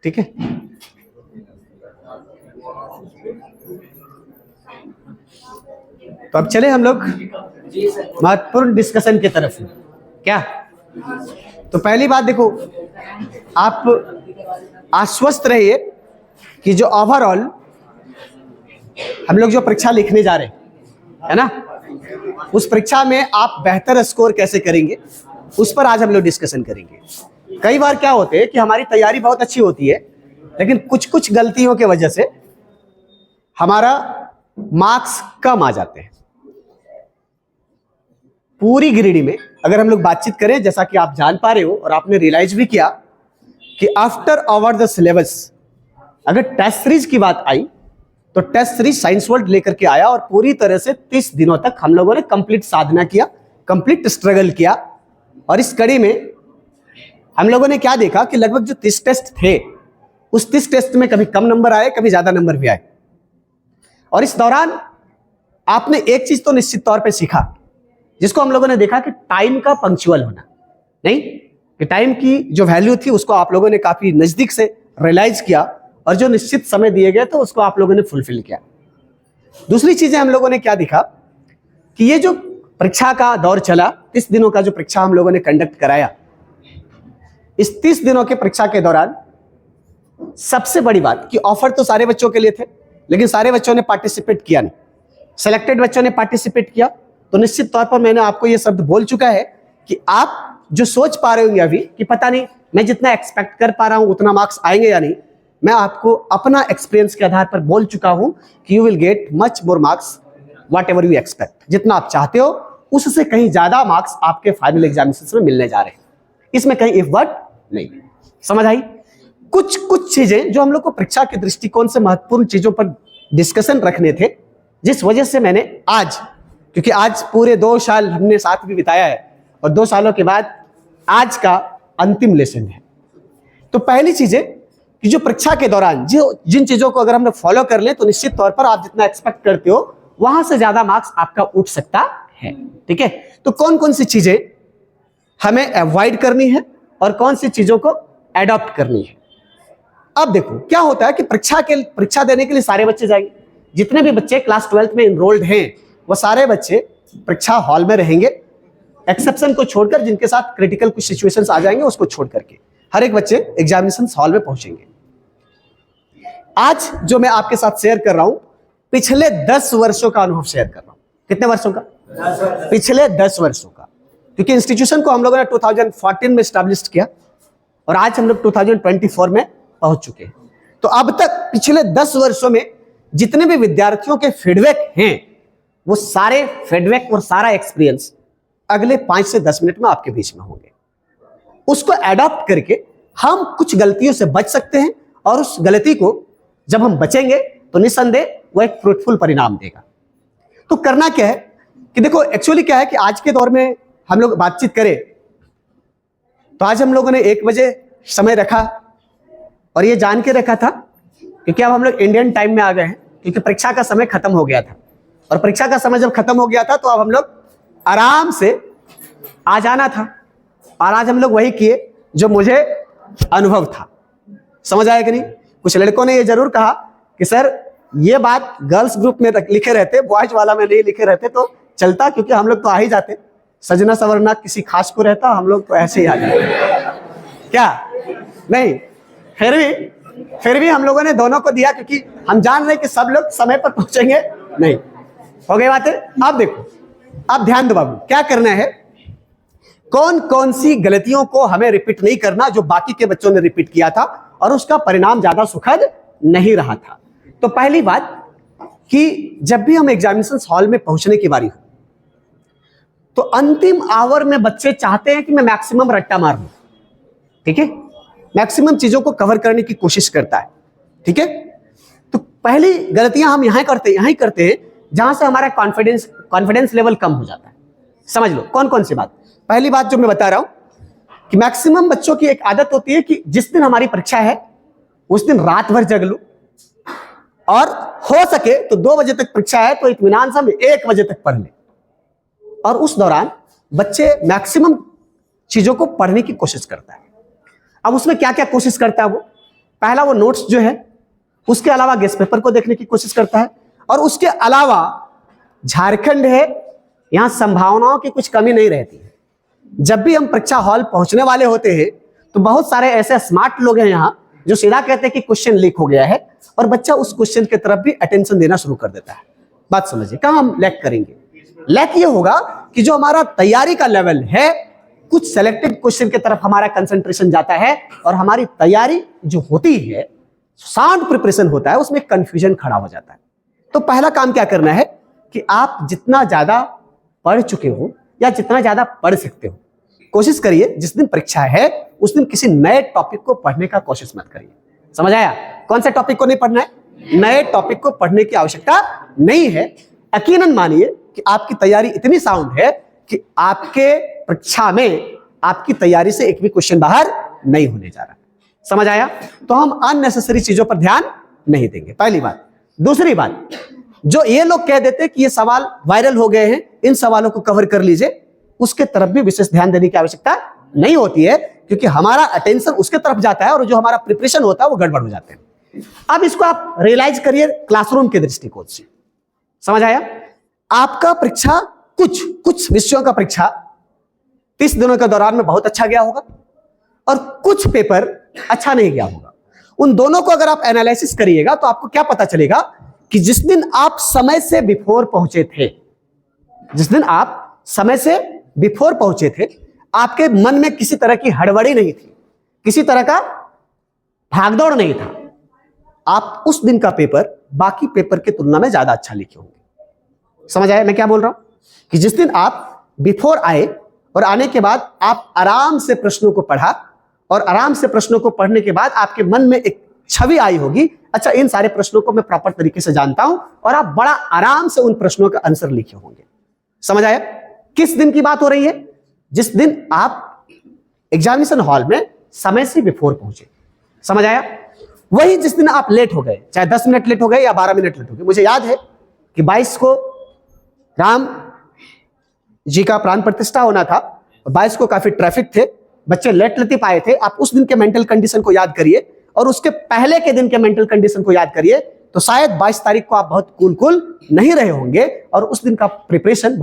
ठीक है, तो अब चले हम लोग महत्वपूर्ण डिस्कशन की तरफ। क्या? तो पहली बात देखो, आप आश्वस्त रहिए कि जो ओवरऑल हम लोग जो परीक्षा लिखने जा रहे हैं, है ना, उस परीक्षा में आप बेहतर स्कोर कैसे करेंगे उस पर आज हम लोग डिस्कशन करेंगे। कई बार क्या होते हैं कि हमारी तैयारी बहुत अच्छी होती है, लेकिन कुछ कुछ गलतियों की वजह से हमारा मार्क्स कम आ जाते हैं। पूरी ग्रेडी में अगर हम लोग बातचीत करें, जैसा कि आप जान पा रहे हो और आपने रियलाइज भी किया कि आफ्टर ओवर द सिलेबस अगर टेस्ट सीरीज की बात आई तो टेस्ट सीरीज साइंस वर्ल्ड लेकर के आया और पूरी तरह से 30 दिनों तक हम लोगों ने कंप्लीट साधना किया, कंप्लीट स्ट्रगल किया। और इस कड़ी में हम लोगों ने क्या देखा कि लगभग जो 30 टेस्ट थे उस 30 टेस्ट में कभी कम नंबर आए, कभी ज्यादा नंबर भी आए। और इस दौरान आपने एक चीज तो निश्चित तौर पे सीखा, जिसको हम लोगों ने देखा कि टाइम का पंक्चुअल होना, नहीं कि टाइम की जो वैल्यू थी उसको आप लोगों ने काफी नजदीक से रियलाइज किया और जो निश्चित समय दिए गए तो उसको आप लोगों ने फुलफिल किया। दूसरी चीजें हम लोगों ने क्या देखा कि ये जो परीक्षा का दौर चला, 30 दिनों का जो परीक्षा हम लोगों ने कंडक्ट कराया, इस 30 दिनों के परीक्षा के दौरान सबसे बड़ी बात कि ऑफर तो सारे बच्चों के लिए थे, लेकिन सारे बच्चों ने पार्टिसिपेट किया नहीं। सेलेक्टेड बच्चों ने पार्टिसिपेट किया। तो निश्चित तौर पर मैंने आपको यह शब्द बोल चुका है कि आप जो सोच पा रहे होंगे अभी कि पता नहीं मैं जितना एक्सपेक्ट कर पा रहा हूं उतना मार्क्स आएंगे या नहीं, मैं आपको अपना एक्सपीरियंस के आधार पर बोल चुका हूं कि you will get much more marks what ever you expect. जितना आप चाहते हो उससे कहीं ज्यादा मार्क्स आपके फाइनल एग्जामिनेशन में मिलने जा रहे हैं। इसमें कहीं इफ बट नहीं। समझ आई? कुछ चीजें जो हम लोग को परीक्षा के दृष्टिकोण से महत्वपूर्ण चीजों पर डिस्कशन रखने थे, जिस वजह से मैंने आज, क्योंकि आज पूरे 2 साल हमने साथ भी बिताया है और 2 सालों के बाद आज का अंतिम लेसन है। तो पहली चीजें कि जो परीक्षा के दौरान जिन चीजों को अगर हम लोग फॉलो कर लें तो निश्चित तौर पर आप जितना एक्सपेक्ट करते हो वहां से ज्यादा मार्क्स आपका उठ सकता है। ठीक है, तो कौन कौन सी चीजें हमें अवॉइड करनी है और कौन सी चीजों को एडॉप्ट करनी है। अब देखो क्या होता है कि परीक्षा देने के लिए सारे बच्चे जाएंगे। जितने भी बच्चे क्लास 12th में इनरोल्ड हैं वो सारे बच्चे परीक्षा हॉल में रहेंगे, एक्सेप्शन को छोड़कर, जिनके साथ क्रिटिकल कुछ सिचुएशंस आ जाएंगे उसको छोड़ करके हर एक बच्चे एग्जामिनेशन हॉल में पहुंचेंगे। आज जो मैं आपके साथ शेयर कर रहा हूं, पिछले 10 वर्षों का अनुभव शेयर कर रहा हूं। कितने वर्षों का? पिछले 10 वर्षों का, क्योंकि इंस्टीट्यूशन को हम लोगों ने 2014 में स्टैब्लिश किया और आज हम लोग 2024 में पहुंच चुके हैं। तो अब तक पिछले 10 वर्षों में जितने भी विद्यार्थियों के फीडबैक हैं वो सारे फीडबैक और सारा एक्सपीरियंस अगले 5 से 10 मिनट में आपके बीच में होंगे। उसको एडॉप्ट करके हम कुछ गलतियों से बच सकते हैं और उस गलती को जब हम बचेंगे तो निस्संदेह वो एक फ्रूटफुल परिणाम देगा। तो करना क्या है कि देखो एक्चुअली क्या है कि आज के दौर में हम लोग बातचीत करें तो आज हम लोगों ने 1 बजे समय रखा और ये जान के रखा था क्योंकि अब हम लोग इंडियन टाइम में आ गए हैं, क्योंकि परीक्षा का समय खत्म हो गया था और परीक्षा का समय जब खत्म हो गया था तो अब हम लोग आराम से आ जाना था और आज हम लोग वही किए जो मुझे अनुभव था। समझ आया कि नहीं? कुछ लड़कों ने ये जरूर कहा कि सर ये बात गर्ल्स ग्रुप में लिखे रहते, बॉयज वाला में नहीं लिखे रहते तो चलता, क्योंकि हम लोग तो आ ही जाते, सजना सवरना किसी खास को रहता, हम लोग तो ऐसे ही आ जाते। क्या नहीं? फिर भी हम लोगों ने दोनों को दिया, क्योंकि हम जान रहे कि सब लोग समय पर पहुंचेंगे नहीं। हो गई बात है? अब देखो, अब ध्यान दो बाबू, क्या करना है, कौन कौन सी गलतियों को हमें रिपीट नहीं करना जो बाकी के बच्चों ने रिपीट किया था और उसका परिणाम ज्यादा सुखद नहीं रहा था। तो पहली बात कि जब भी हम एग्जामिनेशन हॉल में पहुंचने की बारी हो तो अंतिम आवर में बच्चे चाहते हैं कि मैं मैक्सिमम रट्टा मार लूं। ठीक है, मैक्सिमम चीजों को कवर करने की कोशिश करता है। ठीक है, तो पहली गलतियां हम यहां ही करते हैं जहां से हमारा कॉन्फिडेंस लेवल कम हो जाता है। समझ लो कौन कौन सी बात। पहली बात जो मैं बता रहा हूं कि मैक्सिमम बच्चों की एक आदत होती है कि जिस दिन हमारी परीक्षा है उस दिन रात भर जग लो और हो सके तो 2 बजे तक परीक्षा है तो इत्मीनान से 1 बजे तक पढ़ ले, और उस दौरान बच्चे मैक्सिमम चीजों को पढ़ने की कोशिश करता है। अब उसमें क्या क्या कोशिश करता है वो, पहला वो नोट्स जो है, उसके अलावा गेस्ट पेपर को देखने की कोशिश करता है, और उसके अलावा झारखंड है, यहां संभावनाओं की कुछ कमी नहीं रहती है। जब भी हम परीक्षा हॉल पहुंचने वाले होते हैं तो बहुत सारे ऐसे स्मार्ट लोग हैं यहां जो सीधा कहते हैं कि क्वेश्चन लीक हो गया है, और बच्चा उस क्वेश्चन की तरफ भी अटेंशन देना शुरू कर देता है। बात समझिए, कहां हम लैक करेंगे? लैक ये होगा कि जो हमारा तैयारी का लेवल है, कुछ सेलेक्टेड क्वेश्चन की तरफ हमारा कंसंट्रेशन जाता है, और हमारी तैयारी जो होती है, साउंड प्रिपरेशन होता है, उसमें कंफ्यूजन खड़ा हो जाता है। तो पहला काम क्या करना है कि आप जितना ज्यादा पढ़ चुके हो या जितना ज्यादा पढ़ सकते हो, कोशिश करिए जिस दिन परीक्षा है उस दिन किसी नए टॉपिक को पढ़ने का कोशिश मत करिए। समझ आया? कौन से टॉपिक को नहीं पढ़ना है? नए टॉपिक को पढ़ने की आवश्यकता नहीं है। यकीनन मानिए कि आपकी तैयारी इतनी साउंड है कि आपके परीक्षा में आपकी तैयारी से एक भी क्वेश्चन बाहर नहीं होने जा रहा। समझ आया? तो हम अननेसेसरी चीजों पर ध्यान नहीं देंगे, पहली बात। दूसरी बात, जो ये लोग कह देते हैं कि ये सवाल वायरल हो गए हैं, इन सवालों को कवर कर लीजिए, उसके तरफ भी विशेष ध्यान देने की आवश्यकता नहीं होती है, क्योंकि हमारा अटेंशन उसके तरफ जाता है और जो हमारा प्रिपरेशन होता है वो गड़बड़ हो जाते हैं। अब इसको आप रियलाइज करिए क्लासरूम के दृष्टिकोण से। समझ आया? आपका परीक्षा कुछ विषयों का परीक्षा 30 दिनों के दौरान में बहुत अच्छा गया होगा, और कुछ पेपर अच्छा नहीं गया होगा। उन दोनों को अगर आप एनालिसिस करिएगा तो आपको क्या पता चलेगा कि जिस दिन आप समय से बिफोर पहुंचे थे, जिस दिन आप समय से बिफोर पहुंचे थे, आपके मन में किसी तरह की हड़बड़ी नहीं थी, किसी तरह का भागदौड़ नहीं था, आप उस दिन का पेपर बाकी पेपर की तुलना में ज्यादा अच्छा लिखे होंगे। समझ आया मैं क्या बोल रहा हूं? कि जिस दिन आप बिफोर आए और आने के बाद आप आराम से प्रश्नों को पढ़ा, और आराम से प्रश्नों को पढ़ने के बाद आपके मन में एक छवि आई होगी, अच्छा इन सारे प्रश्नों को मैं प्रॉपर तरीके से जानता हूं, और आप बड़ा आराम से उन प्रश्नों का आंसर लिखे होंगे। समझ आया? किस दिन की बात हो रही है? जिस दिन आप एग्जामिनेशन हॉल में समय से बिफोर पहुंचे। समझ आया? वही जिस दिन आप लेट हो गए, चाहे 10 मिनट लेट हो गए या 12 मिनट लेट हो गए। मुझे याद है कि 22 को राम जी का प्राण प्रतिष्ठा होना था, 22 को काफी ट्रैफिक थे, बच्चे लेट लेते पाए थे। आप उस दिन के मेंटल कंडीशन को याद करिए और उसके पहले के दिन के मेंटल कंडीशन को याद करिए, तो शायद 22 तारीख को आप बहुत कूल नहीं रहे होंगे, और उस दिन का प्रिपरेशन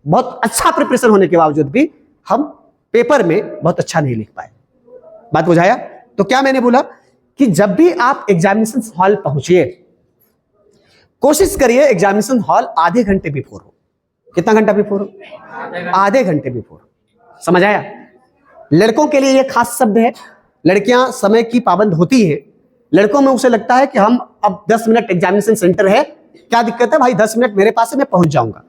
बहुत अच्छा प्रिपरेशन होने के बावजूद भी हम पेपर में बहुत अच्छा नहीं लिख पाए। बात बुझाया? तो क्या मैंने बोला कि जब भी आप एग्जामिनेशन हॉल पहुंचिए, कोशिश करिए एग्जामिनेशन हॉल आधे घंटे बिफोर हो। कितना घंटा बिफोर हो? आधे घंटे बिफोर। समझ आया? लड़कों के लिए यह खास शब्द है, लड़कियां समय की पाबंद होती है, लड़कों में उसे लगता है कि हम अब 10 मिनट एग्जामिनेशन सेंटर है, क्या दिक्कत है भाई, 10 मिनट मेरे पास है, मैं पहुंच जाऊंगा।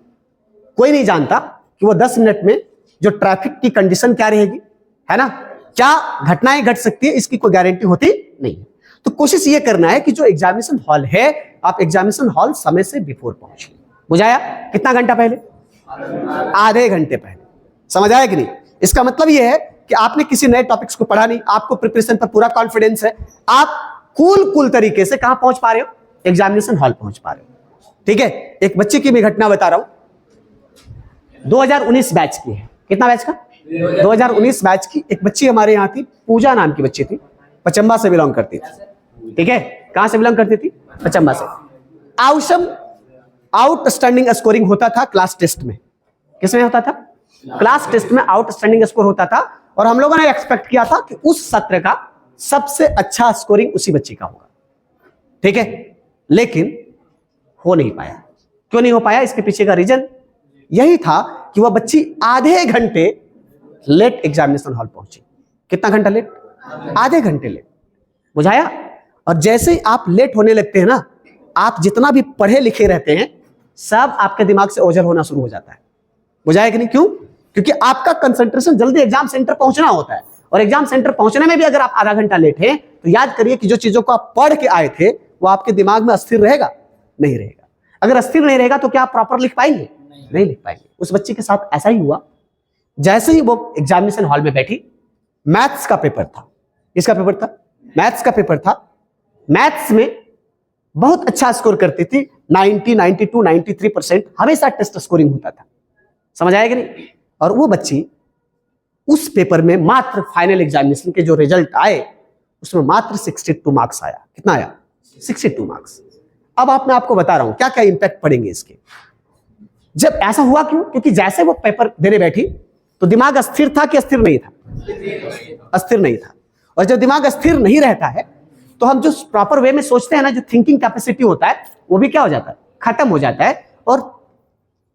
कोई नहीं जानता कि वो 10 मिनट में जो ट्रैफिक की कंडीशन क्या रहेगी, है ना, क्या घटनाएं घट सकती है, इसकी कोई गारंटी होती नहीं। तो कोशिश ये करना है कि जो एग्जामिनेशन हॉल है, आप एग्जामिनेशन हॉल समय से बिफोर पहुंचिए। बुझाया? कितना घंटा पहले? आधे घंटे पहले। समझ आया कि नहीं? इसका मतलब यह है कि आपने किसी नए टॉपिक्स को पढ़ा नहीं, आपको प्रिपरेशन पर पूरा कॉन्फिडेंस है, आप कूल तरीके से कहां पहुंच पा रहे हो? एग्जामिनेशन हॉल पहुंच पा रहे हो। ठीक है? एक बच्चे की मैं घटना बता रहा हूं, 2019 बैच की है। कितना बैच का? 2019 बैच की एक बच्ची हमारे यहां थी, पूजा नाम की बच्ची थी, पचम्बा से बिलोंग करती थी। ठीक है? कहां से बिलोंग करती थी? पचम्बा से। आउशम आउटस्टैंडिंग स्कोरिंग होता था क्लास टेस्ट में। किसमें होता था? क्लास टेस्ट में आउटस्टैंडिंग स्कोर होता था, और हम लोगों ने एक्सपेक्ट किया था कि उस सत्र का सबसे अच्छा स्कोरिंग उसी बच्ची का होगा। ठीक है? लेकिन हो नहीं पाया। क्यों नहीं हो पाया? इसके पीछे का रीजन यही था कि वह बच्ची आधे घंटे लेट एग्जामिनेशन हॉल पहुंची। कितना घंटा लेट? आधे घंटे लेट। बुझाया? और जैसे ही आप लेट होने लगते हैं ना, आप जितना भी पढ़े लिखे रहते हैं सब आपके दिमाग से ओझल होना शुरू हो जाता है। बुझाया कि नहीं? क्यों? क्योंकि आपका कंसंट्रेशन जल्दी एग्जाम सेंटर पहुंचना होता है, और एग्जाम सेंटर पहुंचने में भी अगर आप आधा घंटा लेट हैं तो याद करिए कि जो चीजों को आप पढ़ के आए थे वो आपके दिमाग में अस्थिर रहेगा? नहीं रहेगा। अगर अस्थिर नहीं रहेगा तो क्या आप प्रॉपर लिख पाएंगे? नहीं लिख पाएंगे। उस बच्ची के साथ ऐसा ही हुआ। जैसे ही वो एग्जामिनेशन हॉल में बैठी, मैथ्स का पेपर था। किसका पेपर था? मैथ्स का पेपर था। मैथ्स में बहुत अच्छा स्कोर करती थी, 90, 92, 93% हमेशा टेस्ट स्कोरिंग होता था। समझ आएगा नहीं? और वो बच्ची उस पेपर में मात्र फाइनल एग्जामिनेशन के जो रिजल्ट आए उसमें मात्र 62 मार्क्स आया। कितना आया? 62 मार्क्स। अब मैं आपको बता रहा हूं क्या क्या इंपैक्ट पड़ेंगे इसके। जब ऐसा हुआ क्यों? क्योंकि जैसे वो पेपर देने बैठी तो दिमाग अस्थिर था कि अस्थिर नहीं था? अस्थिर नहीं था। और जब दिमाग अस्थिर नहीं रहता है तो हम जो प्रॉपर वे में सोचते हैं ना, जो थिंकिंग कैपेसिटी होता है वो भी क्या हो जाता है? खत्म हो जाता है। और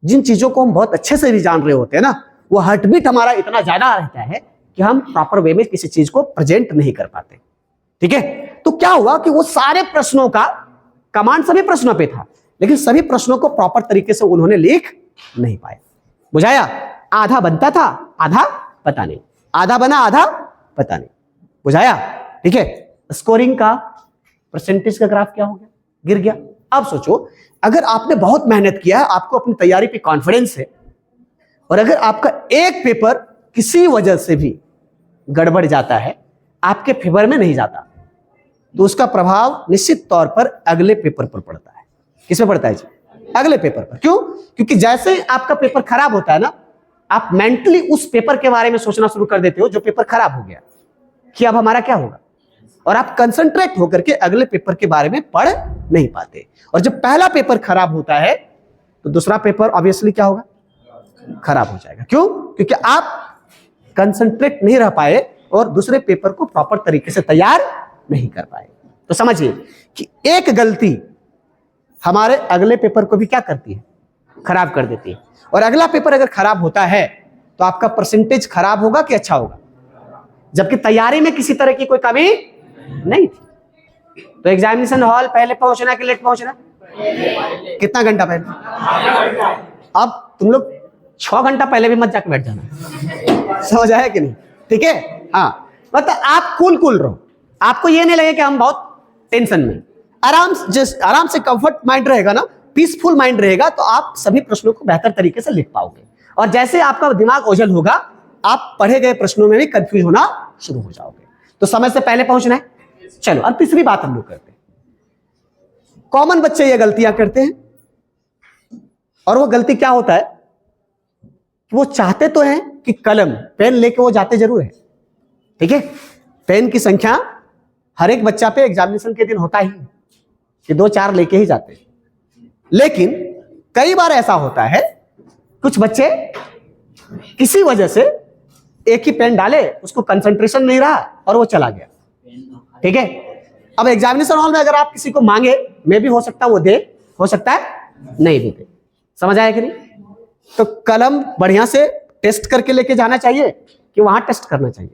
जिन चीजों को हम बहुत अच्छे से भी जान रहे होते हैं ना, वो हार्ट बीट हमारा इतना ज्यादा रहता है कि हम प्रॉपर वे में किसी चीज को प्रेजेंट नहीं कर पाते। ठीक है? तो क्या हुआ कि वो सारे प्रश्नों का कमांड सभी प्रश्नों पे था, लेकिन सभी प्रश्नों को प्रॉपर तरीके से उन्होंने लिख नहीं पाए। बुझाया? आधा बनता था, आधा पता नहीं, आधा बना, आधा पता नहीं। बुझाया? ठीक है? स्कोरिंग का परसेंटेज का ग्राफ क्या हो गया? गिर गया। अब सोचो, अगर आपने बहुत मेहनत किया है, आपको अपनी तैयारी पे कॉन्फिडेंस है, और अगर आपका एक पेपर किसी वजह से भी गड़बड़ जाता है, आपके फेवर में नहीं जाता, तो उसका प्रभाव निश्चित तौर पर अगले पेपर पर पड़ता है। किस पे पड़ता है जी? अगले पेपर पर। क्यों? क्योंकि जैसे आपका पेपर खराब होता है ना, आप मेंटली उस पेपर के बारे में सोचना शुरू कर देते हो जो पेपर खराब हो गया, कि अब हमारा क्या होगा, और आप कंसंट्रेट होकर के अगले पेपर के बारे में पढ़ नहीं पाते। और जब पहला पेपर खराब होता है तो दूसरा पेपर ऑब्वियसली क्या होगा? खराब हो जाएगा। क्यों? क्योंकि आप कंसंट्रेट नहीं रह पाए और दूसरे पेपर को प्रॉपर तरीके से तैयार नहीं कर पाए। तो समझिए कि एक गलती हमारे अगले पेपर को भी क्या करती है? खराब कर देती है। और अगला पेपर अगर खराब होता है तो आपका परसेंटेज खराब होगा कि अच्छा होगा? जबकि तैयारी में किसी तरह की कोई कमी नहीं थी। तो एग्जामिनेशन हॉल पहले पहुंचना कि लेट पहुंचना? कितना घंटा पहले? अब तुम लोग 6 घंटा पहले भी मत जाके बैठ जाना। समझ आया कि नहीं? ठीक है? हाँ, मतलब आप कूल रहो, आपको ये नहीं लगे कि हम बहुत टेंशन में। आराम से कंफर्ट माइंड रहेगा ना, पीसफुल माइंड रहेगा, तो आप सभी प्रश्नों को बेहतर तरीके से लिख पाओगे। और जैसे आपका दिमाग ओझल होगा, आप पढ़े गए प्रश्नों में भी कंफ्यूज होना शुरू हो जाओगे। तो समय से पहले पहुंचना है। चलो, अब तीसरी बात हम लोग करते हैं। कॉमन बच्चे ये गलतियां करते हैं, और वो गलती क्या होता है कि वो चाहते तो हैं कि कलम पेन लेके वो जाते जरूर है। ठीक है? पेन की संख्या हर एक बच्चा पे एग्जामिनेशन के दिन होता ही कि 2-4 लेके ही जाते हैं। लेकिन कई बार ऐसा होता है, कुछ बच्चे किसी वजह से एक ही पेन डाले, उसको कंसंट्रेशन नहीं रहा और वो चला गया। ठीक है? अब एग्जामिनेशन हॉल में अगर आप किसी को मांगे, मे भी हो सकता है वो दे, हो सकता है नहीं भी दे। समझ आया कि नहीं? तो कलम बढ़िया से टेस्ट करके लेके जाना चाहिए कि वहां टेस्ट करना चाहिए?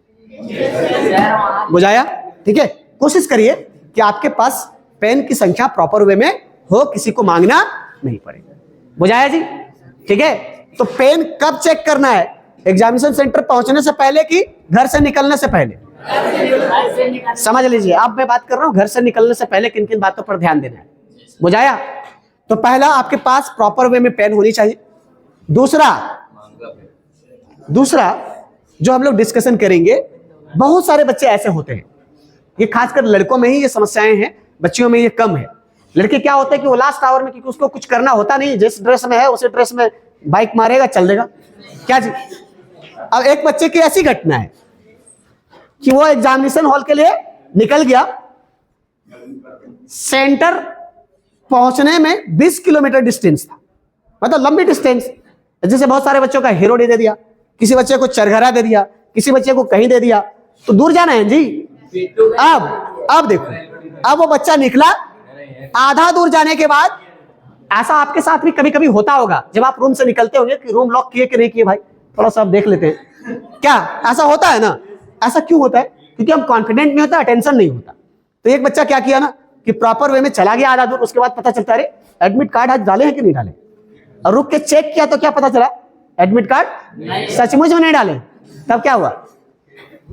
बुझाया? ठीक है? कोशिश करिए कि आपके पास पेन की संख्या प्रॉपर वे में हो, किसी को मांगना नहीं पड़ेगा। बुझाया जी? ठीक है? तो पेन कब चेक करना है? एग्जामिनेशन सेंटर पहुंचने से पहले कि घर से निकलने से पहले? समझ लीजिए, अब मैं बात कर रहा हूं घर से निकलने से पहले किन किन बातों पर ध्यान देना है। बुझाया? तो पहला, आपके पास प्रॉपर वे में पेन होनी चाहिए। दूसरा जो हम लोग डिस्कशन करेंगे, बहुत सारे बच्चे ऐसे होते हैं, ये खासकर लड़कों में ही ये समस्याएं हैं, बच्चियों में ये कम है। लड़के क्या होते हैं कि वो लास्ट आवर में, क्योंकि उसको कुछ करना होता नहीं, जिस ड्रेस में है उसी ड्रेस में बाइक मारेगा, चल देगा। क्या जी? अब एक बच्चे की ऐसी घटना है कि वो एग्जामिनेशन हॉल के लिए निकल गया, सेंटर पहुंचने में 20 किलोमीटर डिस्टेंस था, मतलब लंबी डिस्टेंस। जैसे बहुत सारे बच्चों का हिरोडी दे दिया, किसी बच्चे को चरघरा दे दिया, किसी बच्चे को कहीं दे दिया, तो दूर जाना है जी। अब देखो, अब वो बच्चा निकला, आधा दूर जाने के बाद ऐसा आपके साथ भी कभी कभी होता होगा, जब आप रूम से निकलते होंगे कि रूम लॉक किए कि नहीं किए, भाई थोड़ा सा देख लेते हैं, क्या ऐसा होता है ना? ऐसा क्यों होता है? क्योंकि हम कॉन्फिडेंट नहीं होता, अटेंशन नहीं होता। तो एक बच्चा क्या किया ना कि प्रॉपर वे में चला गया आधा दूर, उसके बाद पता चलता है एडमिट कार्ड आज डाले हैं कि नहीं डाले, और रुक के चेक किया तो क्या पता चला, एडमिट कार्ड सचमुच में नहीं डाले। तब क्या हुआ?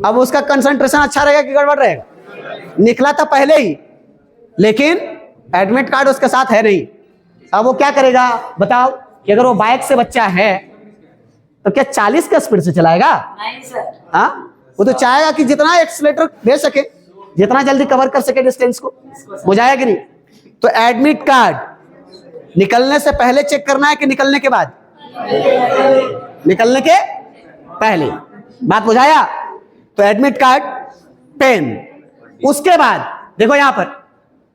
अब उसका कंसंट्रेशन अच्छा रहेगा कि गड़बड़ रहेगा? निकला था पहले ही, लेकिन एडमिट कार्ड उसके साथ है नहीं। अब वो क्या करेगा बताओ? कि अगर वो बाइक से बच्चा है तो क्या 40 का स्पीड से चलाएगा? नहीं सर। हाँ, वो तो चाहेगा कि जितना एक्सीलरेटर दे सके, जितना जल्दी कवर कर सके डिस्टेंस को। बुझाया कि नहीं? तो एडमिट कार्ड निकलने से पहले चेक करना है कि निकलने के बाद? निकलने के पहले। बात बुझाया? तो एडमिट कार्ड, पेन। उसके बाद देखो यहां पर,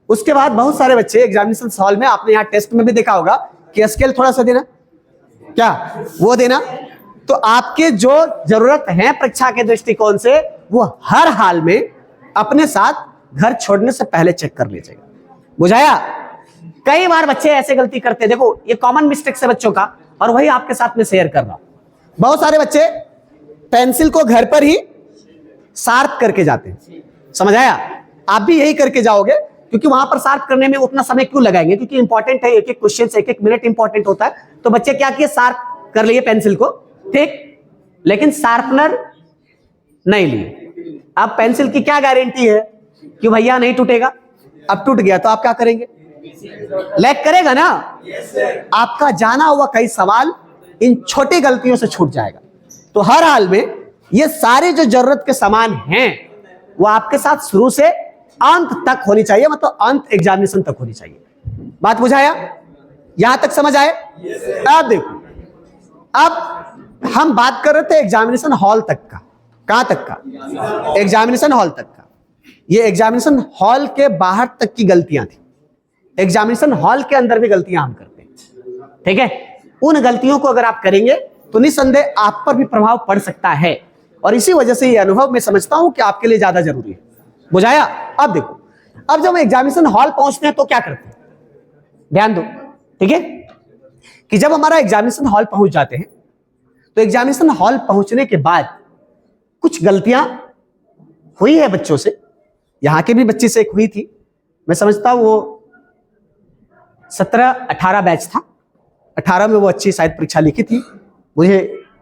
उसके बाद बहुत सारे बच्चे एग्जामिनेशन हॉल में, आपने यहां टेस्ट में भी देखा होगा कि स्केल थोड़ा सा देना, क्या वो देना। तो आपके जो जरूरत है परीक्षा के दृष्टिकोण से, वो हर हाल में अपने साथ घर छोड़ने से पहले चेक कर लीजिएगा। बुझाया? कई बार बच्चे ऐसे गलती करते हैं, देखो ये कॉमन मिस्टेक है बच्चों का, और वही आपके साथ में शेयर कर रहा हूं। बहुत सारे बच्चे पेंसिल को घर पर ही शार्प करके जाते हैं, समझ आया? आप भी यही करके जाओगे, क्योंकि वहां पर शार्प करने में उतना समय क्यों लगाएंगे, क्योंकि इंपॉर्टेंट है, एक एक क्वेश्चन से एक एक मिनट इंपॉर्टेंट होता है। तो बच्चे क्या किए, शार्प कर लिए पेंसिल को, ठीक, लेकिन शार्पनर नहीं लिए। अब पेंसिल की क्या गारंटी है कि भैया नहीं टूटेगा? अब टूट गया तो आप क्या करेंगे? लैग करेगा ना। आपका जाना हुआ कई सवाल इन छोटी गलतियों से छूट जाएगा। तो हर हाल में ये सारे जो जरूरत के सामान हैं वो आपके साथ शुरू से अंत तक होनी चाहिए, मतलब अंत एग्जामिनेशन तक होनी चाहिए। बात बुझाया? यहां तक समझ आए? अब देखो, अब हम बात कर रहे थे एग्जामिनेशन हॉल तक का। कहां तक का? एग्जामिनेशन हॉल तक का। ये एग्जामिनेशन हॉल के बाहर तक की गलतियां थी, एग्जामिनेशन हॉल के अंदर भी गलतियां हम करते हैं, ठीक है? उन गलतियों को अगर आप करेंगे तो निस्संदेह आप पर भी प्रभाव पड़ सकता है, और इसी वजह से ये अनुभव मैं समझता हूं कि आपके लिए ज्यादा जरूरी है। बुझाया? अब देखो, अब जब एग्जामिनेशन हॉल पहुंचते हैं तो क्या करते हैं, ध्यान दो, ठीक है? कि जब हमारा एग्जामिनेशन हॉल पहुंच जाते हैं तो एग्जामिनेशन हॉल पहुंचने के बाद कुछ गलतियां हुई है बच्चों से, यहां के भी बच्चे से एक हुई थी। मैं समझता हूं वो 17-18 बैच था, 18 में वो अच्छी शायद परीक्षा लिखी थी, मुझे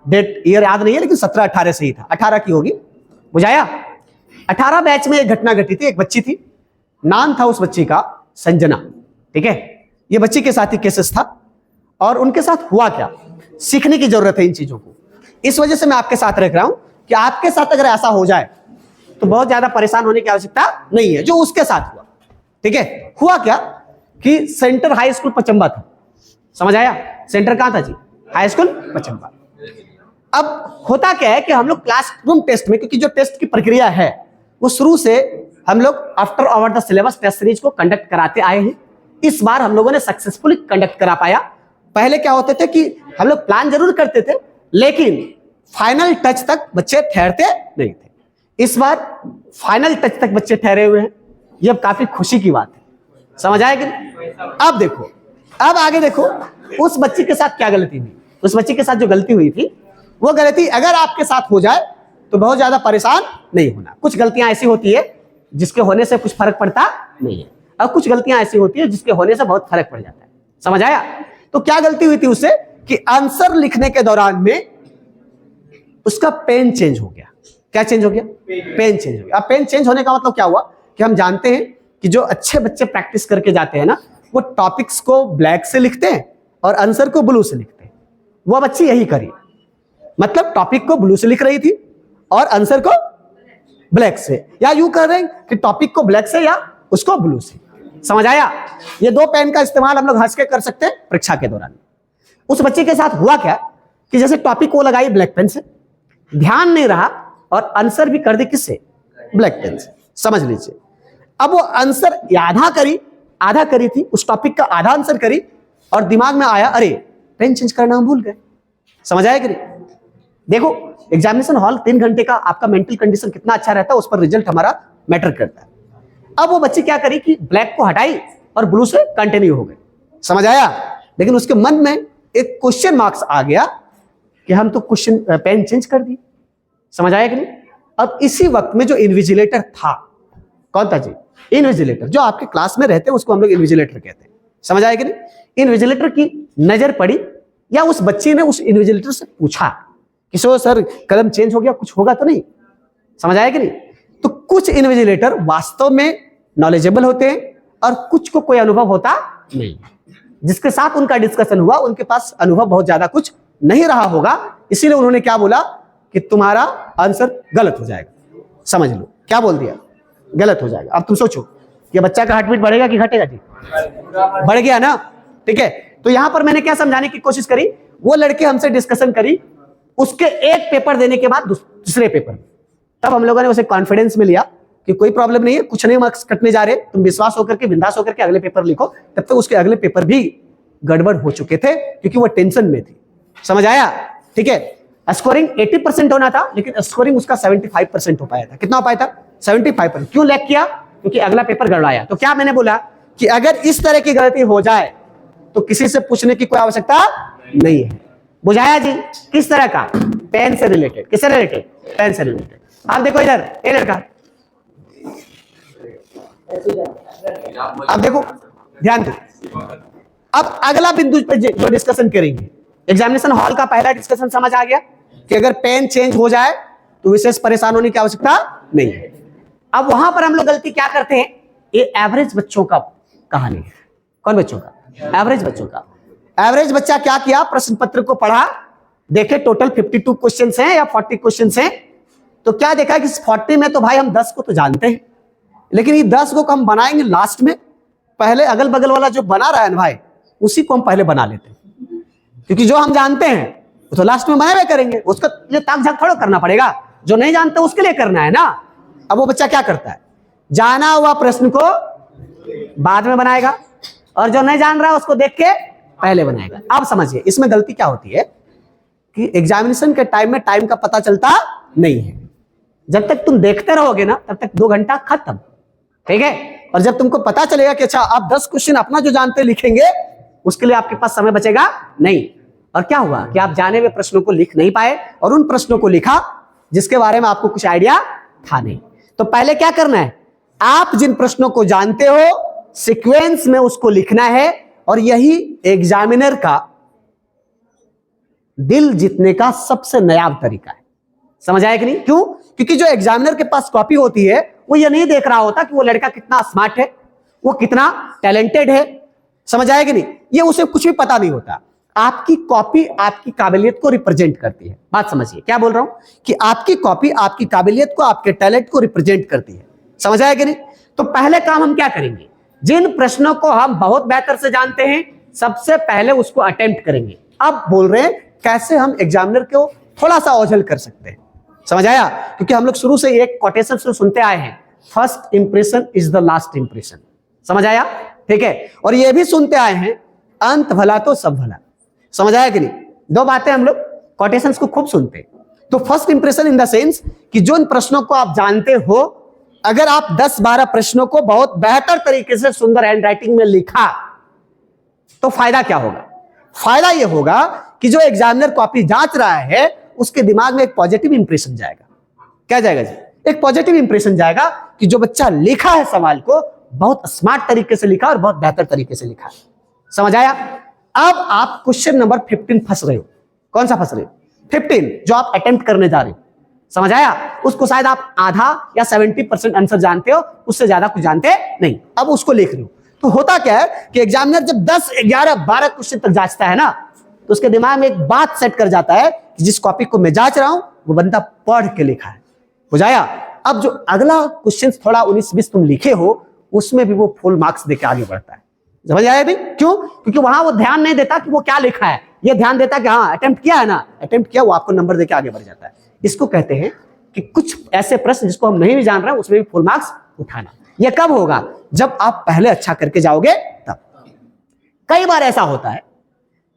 डेट ईयर याद नहीं है, लेकिन 17-18 से ही था, 18 की होगी। बुझाया? 18 बैच में एक घटना घटी थी, एक बच्ची थी, नाम था उस बच्ची का संजना, ठीक है? ये बच्ची के साथ ही केसेस था, और उनके साथ हुआ क्या, सीखने की जरूरत है इन चीजों को। इस वजह से मैं आपके साथ रख रहा हूं कि आपके साथ अगर ऐसा हो जाए तो बहुत ज्यादा परेशान होने की आवश्यकता नहीं है, जो उसके साथ हुआ, ठीक है? हुआ क्या कि सेंटर हाई स्कूल पचंबा था, समझ आया? सेंटर कहां था जी? High school Pachamba. अब होता क्या है कि हम लोग क्लासरूम टेस्ट में, क्योंकि जो टेस्ट की प्रक्रिया है वो शुरू से हम लोग after over the syllabus test series को कंडक्ट कराते आए हैं। इस बार हम लोगों ने सक्सेसफुली कंडक्ट करा पाया। पहले क्या होते थे कि हम लोग प्लान जरूर करते थे, लेकिन फाइनल टच तक बच्चे ठहरते नहीं थे। इस बार फाइनल टच तक बच्चे ठहरे हुए हैं, ये अब काफी खुशी की बात है, समझ आया कि नहीं? अब देखो, अब आगे देखो, उस बच्ची के साथ क्या गलती हुई। उस बच्ची के साथ जो गलती हुई थी, वो गलती अगर आपके साथ हो जाए तो बहुत ज्यादा परेशान नहीं होना। कुछ गलतियां ऐसी होती है जिसके होने से कुछ फर्क पड़ता नहीं है, और कुछ गलतियां ऐसी होती है जिसके होने से बहुत फर्क पड़ जाता है, समझ आया? तो क्या गलती हुई थी उससे कि आंसर लिखने के दौरान में उसका पेन चेंज हो गया। क्या चेंज हो गया? पेन चेंज हो गया। अब पेन चेंज होने का मतलब क्या हुआ कि हम जानते हैं कि जो अच्छे बच्चे प्रैक्टिस करके जाते हैं ना, वो टॉपिक्स को ब्लैक से लिखते हैं और आंसर को ब्लू से लिखते हैं। वो बच्ची यही करी, मतलब टॉपिक को ब्लू से लिख रही थी और आंसर को ब्लैक से, या यूं कर रहे हैं कि टॉपिक को ब्लैक से या उसको ब्लू से, समझ आया? ये दो पेन का इस्तेमाल हम लोग हंस के कर सकते हैं परीक्षा के दौरान। उस बच्चे के साथ हुआ क्या कि जैसे टॉपिक को लगाई ब्लैक पेन से, ध्यान नहीं रहा और आंसर भी कर दी किससे? ब्लैक पेन से, समझ लीजिए। अब वो आंसर आधा करी थी, उस टॉपिक का आधा आंसर करी, और दिमाग में आया अरे पेन चेंज करना हम भूल गए, समझ आया कि नहीं? देखो, एग्जामिनेशन हॉल 3 घंटे का, आपका मेंटल कंडीशन कितना अच्छा रहता है उस पर रिजल्ट हमारा मैटर करता है। अब वो बच्ची क्या करी कि ब्लैक को हटाई और ब्लू से कंटिन्यू हो गई, समझ आया? लेकिन उसके मन में एक क्वेश्चन मार्क्स आ गया कि हम तो क्वेश्चन पेन चेंज कर दी, समझ आया कि नहीं? अब इसी वक्त में जो इन्विजिलेटर था, कौन था जी? इन्विजिलेटर, जो आपके क्लास में रहते हैं उसको हम लोग इन्विजिलेटर कहते हैं, समझ आया कि नहीं? इन्विजिलेटर की नजर पड़ी, या उस बच्ची ने उस इन्विजिलेटर से पूछा कि सर कलम चेंज हो गया, कुछ होगा तो नहीं, समझ आया कि नहीं? तो कुछ इन्विजिलेटर वास्तव में नॉलेजेबल होते हैं और कुछ को कोई अनुभव होता नहीं। जिसके साथ उनका डिस्कशन हुआ उनके पास अनुभव बहुत ज्यादा कुछ नहीं रहा होगा, इसीलिए उन्होंने क्या बोला कि तुम्हारा आंसर गलत हो जाएगा। समझ लो क्या बोल दिया, गलत हो जाएगा। अब तुम सोचो कि बच्चा का हार्ट बीट बढ़ेगा कि घटेगा जी? बढ़ गया ना, ठीक है? तो यहां पर मैंने क्या समझाने की कोशिश करी, वो लड़के हमसे डिस्कशन करी, उसके एक पेपर देने के बाद दूसरे पेपर में। तब हम लोगों ने उसे कॉन्फिडेंस में लिया कि कोई प्रॉब्लम नहीं है, कुछ नहीं मार्क्स कटने जा रहे, तुम विश्वास होकर के, बिंदास होकर के अगले पेपर लिखो। तब तक उसके अगले पेपर भी गड़बड़ हो चुके थे क्योंकि वो टेंशन में थी। समझ आया? ठीक है, स्कोरिंग 80% होना था, लेकिन स्कोरिंग उसका 75% हो पाया था। कितना हो पाया था? 75%। क्यों लैग किया? क्योंकि अगला पेपर गड़बड़ाया। तो क्या मैंने बोला कि अगर इस तरह की गलती हो जाए तो किसी से पूछने की कोई आवश्यकता नहीं है। बुझाया जी? किस तरह का? पेन से रिलेटेड। किससे रिलेटेड? पेन से रिलेटेड। आप देखो इधर, ये लड़का, आप देखो, ध्यान दो। अब अगला बिंदु पे जो डिस्कशन करेंगे, एग्जामिनेशन हॉल का पहला डिस्कशन समझ आ गया कि अगर पेन चेंज हो जाए तो विशेष परेशान होने की आवश्यकता नहीं है। अब वहां पर हम लोग गलती क्या करते हैं? ये एवरेज बच्चों का कहानी है। कौन बच्चों का? एवरेज बच्चों का। एवरेज बच्चा क्या किया? प्रश्न पत्र को पढ़ा, देखे टोटल 52 क्वेश्चंस हैं या 40 क्वेश्चंस हैं, तो क्या देखा कि 40 में तो भाई हम 10 को तो जानते हैं, लेकिन ये 10 को हम बनाएंगे लास्ट में। पहले अगल बगल वाला जो बना रहा है ना भाई, उसी को हम पहले बना लेते हैं, क्योंकि जो हम जानते हैं वो तो लास्ट में बनाए करेंगे, उसका लिए ताक झाक थोड़ा करना पड़ेगा, जो नहीं जानते उसके लिए करना है ना। अब वो बच्चा क्या करता है? जाना हुआ प्रश्न को बाद में बनाएगा और जो नहीं जान रहा उसको देख के पहले बनाएगा। अब समझिए इसमें गलती क्या होती है कि एग्जामिनेशन के टाइम में टाइम का पता चलता नहीं है। जब तक तुम देखते रहोगे ना तब तक 2 घंटा खत्म, ठीक है। और जब तुमको पता चलेगा कि अच्छा आप 10 क्वेश्चन अपना जो जानते लिखेंगे, उसके लिए आपके पास समय बचेगा नहीं। और क्या हुआ कि आप जाने हुए प्रश्नों को लिख नहीं पाए और उन प्रश्नों को लिखा जिसके बारे में आपको कुछ आइडिया था नहीं। तो पहले क्या करना है? आप जिन प्रश्नों को जानते हो सीक्वेंस में उसको लिखना है, और यही एग्जामिनर का दिल जीतने का सबसे नायाब तरीका है। समझ आया कि नहीं? क्यों? क्योंकि जो एग्जामिनर के पास कॉपी होती है वो ये नहीं देख रहा होता कि वो लड़का कितना स्मार्ट है, वो कितना टैलेंटेड है। समझ आया कि नहीं? ये उसे कुछ भी पता नहीं होता। आपकी कॉपी आपकी काबिलियत को रिप्रेजेंट करती है। बात समझिए क्या बोल रहा हूं, कि आपकी कॉपी आपकी काबिलियत को, आपके टैलेंट को रिप्रेजेंट करती है। समझ आया कि नहीं? तो पहले काम हम क्या करेंगे? जिन प्रश्नों को हम बहुत बेहतर से जानते हैं सबसे पहले उसको अटेम्प्ट करेंगे। अब बोल रहे हैं कैसे हम एग्जामिनर को थोड़ा सा ओझल कर सकते हैं। समझ आया? क्योंकि हम लोग शुरू से एक कोटेशन से सुनते आए हैं, first impression is the last impression. समझ आया? ठीक है। और ये भी सुनते आए हैं, अंत भला तो सब भला। समझ आया कि नहीं? 2 बातें हम लोग कोटेशंस को खूब सुनते हैं। तो first impression in the sense कि जो इन प्रश्नों को आप जानते हो, अगर आप 10-12 प्रश्नों को बहुत बेहतर तरीके से सुंदर हैंड राइटिंग में लिखा तो फायदा क्या होगा? फायदा यह होगा कि जो एग्जामिनर कॉपी जांच रहा है उसके दिमाग में एक पॉजिटिव इंप्रेशन जाएगा। क्या जाएगा जी? एक पॉजिटिव इंप्रेशन जाएगा कि जो बच्चा लिखा है सवाल को बहुत स्मार्ट तरीके से लिखा और बहुत बेहतर तरीके से लिखा। समझ आया? अब आप क्वेश्चन नंबर 15 फंस रहे हो। कौन सा फंस रहे हो? 15 जो आप अटेम्प्ट करने जा रहे हो। समझ आया? उसको शायद आप आधा या 70% आंसर जानते हो, उससे ज्यादा कुछ जानते नहीं। अब उसको लिख रहे हो। तो होता क्या है कि एग्जामिनर जब 10, 11, 12 क्वेश्चन तक जांचता है ना, तो उसके दिमाग में एक बात सेट कर जाता है कि जिस कॉपी को मैं जांच रहा हूं वो बंदा पढ़ के लिखा है। बुझाया? अब जो अगला क्वेश्चन थोड़ा 19-20 तुम लिखे हो उसमें भी वो फुल मार्क्स देके आगे बढ़ता है। समझ आया भी? क्यों? क्योंकि वहां वो ध्यान नहीं देता कि वो क्या लिखा है, ये ध्यान देता कि हाँ अटेम्प्ट किया है ना, अटेम्प्ट किया, वो आपको नंबर देके आगे बढ़ जाता है। इसको कहते हैं कि कुछ ऐसे प्रश्न जिसको हम नहीं भी जान रहे हैं उसमें भी फुल मार्क्स उठाना। ये कब होगा? जब आप पहले अच्छा करके जाओगे तब। कई बार ऐसा होता है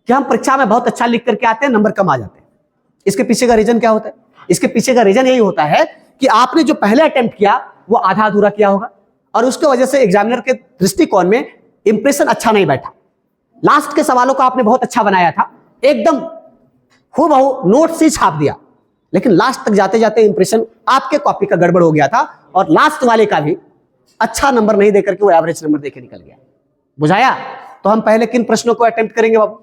कि हम परीक्षा में बहुत अच्छा लिख करके आते हैं, नंबर कम आ जाते हैं। इसके पीछे का रीजन क्या होता है? इसके पीछे का रीजन यही होता है कि आपने जो पहले अटेम्प्ट किया वो आधा अधूरा किया होगा और उसकी वजह से एग्जामिनर के दृष्टिकोण में इंप्रेशन अच्छा नहीं बैठा। लास्ट के सवालों को आपने बहुत अच्छा बनाया था, एकदम हूबहू नोट्स ही छाप दिया, लेकिन लास्ट तक जाते जाते इंप्रेशन आपके कॉपी का गड़बड़ हो गया था और लास्ट वाले का भी अच्छा नंबर नहीं देकर के वो एवरेज नंबर देके निकल गया। बुझाया? तो हम पहले किन प्रश्नों को अटेम्प्ट करेंगे बाबू?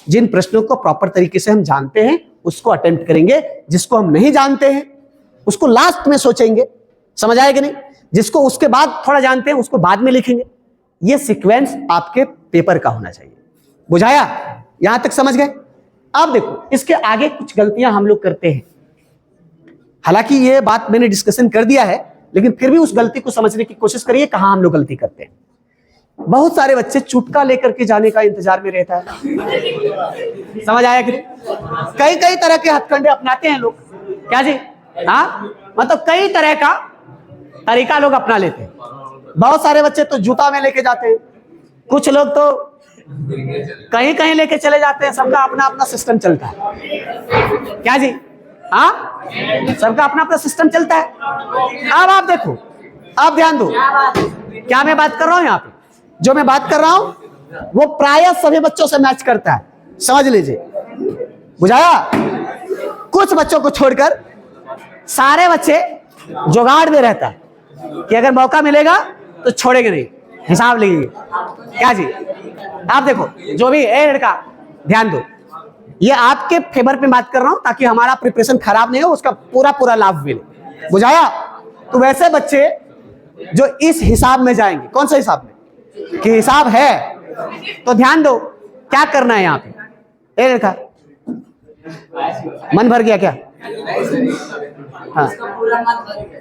जिन प्रश्नों को प्रॉपर तरीके से हम जानते हैं उसको अटेम्प्ट करेंगे, जिसको हम नहीं जानते हैं उसको लास्ट में सोचेंगे। समझ आएगा नहीं? जिसको उसके बाद थोड़ा जानते हैं उसको बाद में लिखेंगे। ये सीक्वेंस आपके पेपर का होना चाहिए। बुझाया? यहां तक समझ गए? अब देखो इसके आगे कुछ गलतियां हम लोग करते हैं। हालांकि ये बात मैंने डिस्कशन कर दिया है, लेकिन फिर भी उस गलती को समझने की कोशिश करिए कहां हम लोग गलती करते हैं। बहुत सारे बच्चे चुटका लेकर के जाने का इंतजार में रहता है। समझ आया कि नहीं? कई कई तरह के हथकंडे अपनाते हैं लोग। क्या जी? हाँ, मतलब कई तरह का तरीका लोग अपना लेते हैं। बहुत सारे बच्चे तो जूता में लेके जाते हैं, कुछ लोग तो कहीं कहीं लेके चले जाते हैं। सबका अपना अपना सिस्टम चलता है। क्या जी? हाँ, सबका अपना अपना सिस्टम चलता है। अब आप देखो, आप ध्यान दो, क्या मैं बात कर रहा हूं यहाँ पे, जो मैं बात कर रहा हूं वो प्रायः सभी बच्चों से मैच करता है, समझ लीजिए। बुझाया? कुछ बच्चों को छोड़कर सारे बच्चे जुगाड़ में रहता है कि अगर मौका मिलेगा तो छोड़ेंगे नहीं, हिसाब लेंगे। क्या जी? आप देखो, जो भी है लड़का, ध्यान दो, ये आपके फेवर पे बात कर रहा हूं ताकि हमारा प्रिपरेशन खराब नहीं हो, उसका पूरा पूरा लाभ मिले। बुझाया? तो वैसे बच्चे जो इस हिसाब में जाएंगे, कौन सा हिसाब में कि हिसाब है, तो ध्यान दो क्या करना है यहाँ पे। ए लड़का, मन भर गया क्या? हाँ,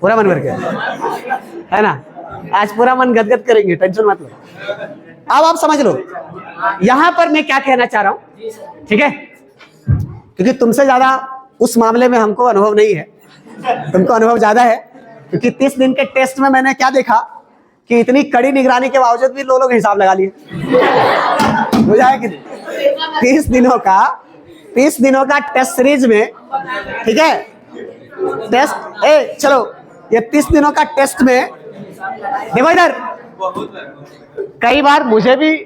पूरा मन भर गया है ना? आज पूरा मन गदगद करेंगे, टेंशन मत लो। अब आप समझ लो यहां पर मैं क्या कहना चाह रहा हूं, ठीक है? क्योंकि तुमसे ज्यादा उस मामले में हमको अनुभव नहीं है, तुमको अनुभव ज्यादा है। क्योंकि 30 दिन के टेस्ट में मैंने क्या देखा कि इतनी कड़ी निगरानी के बावजूद भी लोग हिसाब लगा लिए। बुझाया कि 30 दिनों का टेस्ट सीरीज में, ठीक है? टेस्ट चलो, ये 30 दिनों का टेस्ट में देखो इधर, कई बार मुझे भी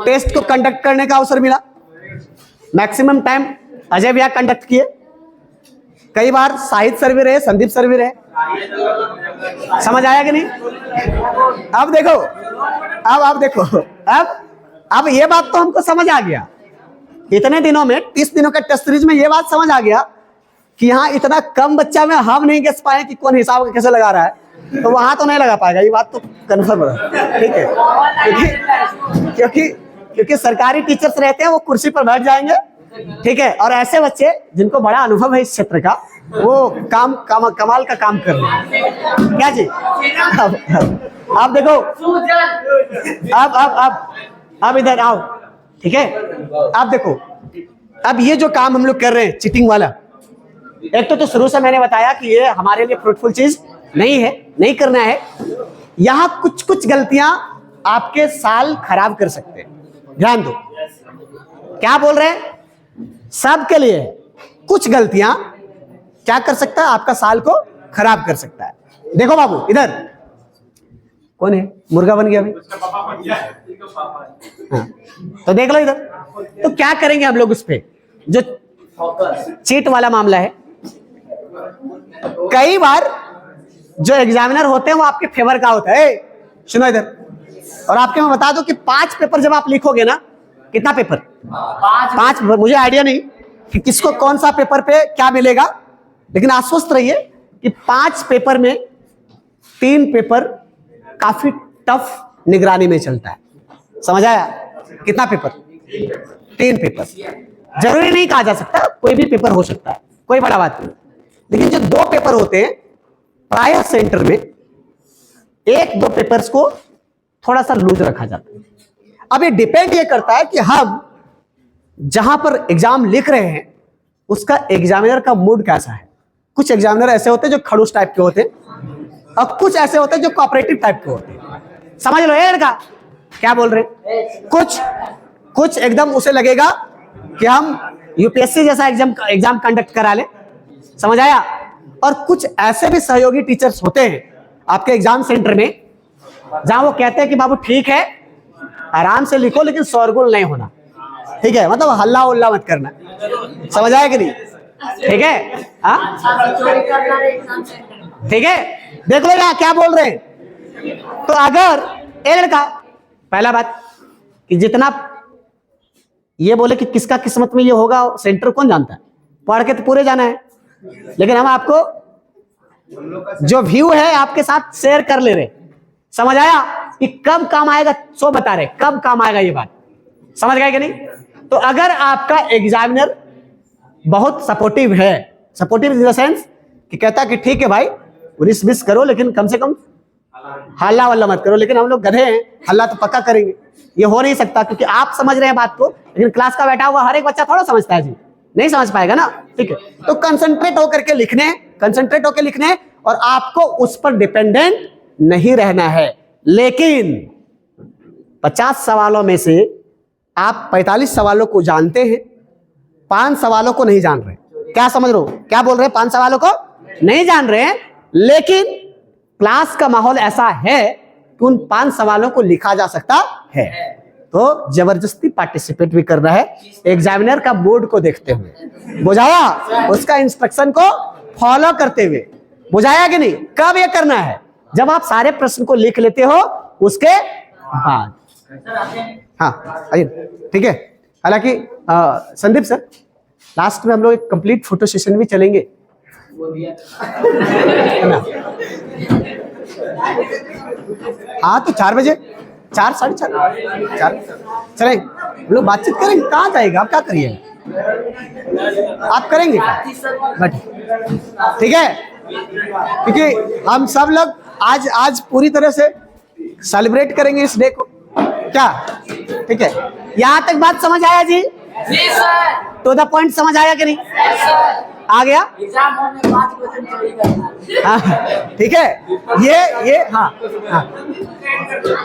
टेस्ट को कंडक्ट करने का अवसर मिला। मैक्सिमम टाइम अजय भैया कंडक्ट किए, कई बार साहिद सर भी रहे, संदीप सर भी रहे। समझ आया कि नहीं? अब देखो, अब देखो, अब ये बात तो हमको समझ आ गया। इतने दिनों में 30 दिनों का टेस्ट सीरीज में ये बात समझ आ गया कि यहाँ इतना कम बच्चा में हम नहीं गेस पाए कि कौन हिसाब कैसे लगा रहा है, तो वहां तो नहीं लगा पाएगा, ये बात तो कन्फर्म है, ठीक है? क्योंकि सरकारी टीचर्स रहते हैं, वो कुर्सी पर बैठ जाएंगे, ठीक है? और ऐसे बच्चे जिनको बड़ा अनुभव है इस क्षेत्र का, वो कमाल का काम कर रहे हैं। क्या जी? आप देखो, अब इधर आओ, ठीक है? आप देखो, अब ये जो काम हम लोग कर रहे हैं चीटिंग वाला, एक तो शुरू से मैंने बताया कि ये हमारे लिए फ्रूटफुल चीज नहीं है, नहीं करना है। यहां कुछ कुछ गलतियां आपके साल खराब कर सकते हैं, ध्यान दो। क्या बोल रहे हैं? सबके लिए कुछ गलतियां क्या कर सकता है? आपका साल को खराब कर सकता है। देखो बाबू, इधर कौन है? मुर्गा बन गया भाई। हाँ, तो देख लो इधर। तो क्या करेंगे हम लोग उस पे, जो चीट वाला मामला है। कई बार जो एग्जामिनर होते हैं वो आपके फेवर का होता है। सुनो इधर, और आपके मैं बता दूं कि 5 पेपर जब आप लिखोगे ना, कितना पेपर? 5 पेपर। मुझे आइडिया नहीं कि किसको कौन सा पेपर पे क्या मिलेगा, लेकिन आश्वस्त रहिए कि 5 पेपर में 3 पेपर काफी टफ निगरानी में चलता है। समझ आया? कितना पेपर? 3 पेपर। जरूरी नहीं कहा जा सकता, कोई भी पेपर हो सकता है, कोई बड़ा बात नहीं। लेकिन जो 2 पेपर होते हैं प्रायः सेंटर में, 1-2 पेपर्स को थोड़ा सा लूज रखा जाता है। अब ये डिपेंड ये करता है कि हम जहां पर एग्जाम लिख रहे हैं उसका एग्जामिनर का मूड कैसा है। कुछ एग्जामिनर ऐसे होते हैं जो खड़ूस टाइप के होते हैं, और कुछ ऐसे होते हैं जो कोऑपरेटिव टाइप के होते हैं। समझ लो ये लड़का क्या बोल रहे हैं? कुछ एकदम उसे लगेगा कि हम यूपीएससी जैसा एग्जाम कंडक्ट करा ले। समझ आया? और कुछ ऐसे भी सहयोगी टीचर्स होते हैं आपके एग्जाम सेंटर में, जहां वो कहते हैं कि बाबू ठीक है, आराम से लिखो, लेकिन शोरगुल नहीं होना, ठीक है? मतलब हल्ला उल्ला मत करना। समझ आया कि नहीं? ठीक है? हाँ, ठीक है? देख लो ना क्या बोल रहे हैं। तो अगर ये लड़का, पहला बात कि जितना ये बोले कि किसका किस्मत में ये होगा, सेंटर कौन जानता है? पढ़ के तो पूरे जाना है, लेकिन हम आपको जो व्यू है आपके साथ शेयर कर ले रहे। समझ आया? कि कब काम आएगा सो बता रहे, कब काम आएगा ये बात। समझ गए कि नहीं? तो अगर आपका एग्जामिनर बहुत सपोर्टिव है, सपोर्टिव इन द सेंस कि कहता है कि ठीक है भाई 19-20 करो, लेकिन कम से कम हल्ला वल्ला मत करो, लेकिन हम लोग गधे हैं, हल्ला तो पक्का करेंगे। ये हो नहीं सकता, क्योंकि आप समझ रहे हैं बात को, लेकिन क्लास का बैठा हुआ हर एक बच्चा थोड़ा समझता है जी। नहीं समझ पाएगा ना, ठीक है। तो कंसंट्रेट होकर के लिखने, कंसंट्रेट होकर लिखने, और आपको उस पर डिपेंडेंट नहीं रहना है। लेकिन 50 सवालों में से आप 45 सवालों को जानते हैं, 5 सवालों को नहीं जान रहे। क्या समझ रहे हो, क्या बोल रहे हैं? 5 सवालों को नहीं जान रहे हैं, लेकिन क्लास का माहौल ऐसा है कि उन 5 सवालों को लिखा जा सकता है। तो जबरदस्ती पार्टिसिपेट भी करना है, एग्जामिनर का बोर्ड को देखते हुए, बुझाया? उसका इंस्ट्रक्शन को फॉलो करते हुए, बुझाया कि नहीं? कब ये करना है? जब आप सारे प्रश्न को लिख लेते हो उसके बाद। हाँ आइए, ठीक है। हालांकि संदीप सर, लास्ट में हम लोग एक कंप्लीट फोटो सेशन भी चलेंगे, हाँ तो 4 बजे, 4 साढ़े 4 चलें, हम लोग बातचीत करेंगे। कहाँ जाएगा, आप क्या करिए, आप करेंगे बट ठीक है, क्योंकि हम सब लोग आज पूरी तरह से सेलिब्रेट करेंगे इस डे को, क्या? ठीक है, यहाँ तक बात समझ आया जी? जी सर। टू द पॉइंट समझ आया कि नहीं? Yes sir. आ गया? एग्जाम हॉल में 5 क्वेश्चन चोरी करना। हाँ ठीक है, ये हाँ हाँ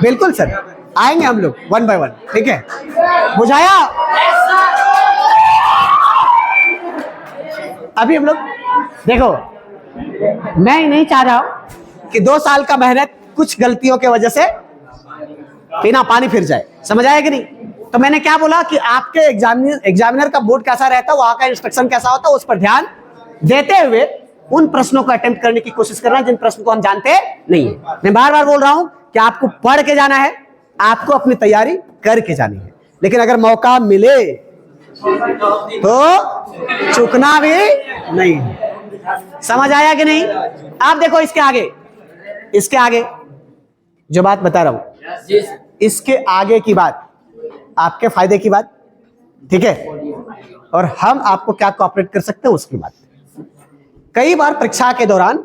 बिल्कुल सर, आएंगे हम लोग 1 बाय 1, ठीक है, बुझाया? Yes sir. अभी हम लोग देखो, मैं नहीं चाह रहा हूं कि 2 साल का मेहनत कुछ गलतियों के वजह से बिना पानी फिर जाए, समझ आया कि नहीं? तो मैंने क्या बोला कि आपके एग्जामिनर का बोर्ड कैसा रहता है, वहां का इंस्ट्रक्शन कैसा होता है, उस पर ध्यान देते हुए उन प्रश्नों को अटेम्प्ट करने की कोशिश करना जिन प्रश्नों को हम जानते नहीं है। मैं बार बार बोल रहा हूं कि आपको पढ़ के जाना है, आपको अपनी तैयारी करके जानी है, लेकिन अगर मौका मिले तो चुकना भी नहीं है। समझ आया कि नहीं? आप देखो इसके आगे जो बात बता रहा हूं, इसके आगे की बात आपके फायदे की बात, ठीक है, और हम आपको क्या कोऑपरेट कर सकते हैं उसकी बात। कई बार परीक्षा के दौरान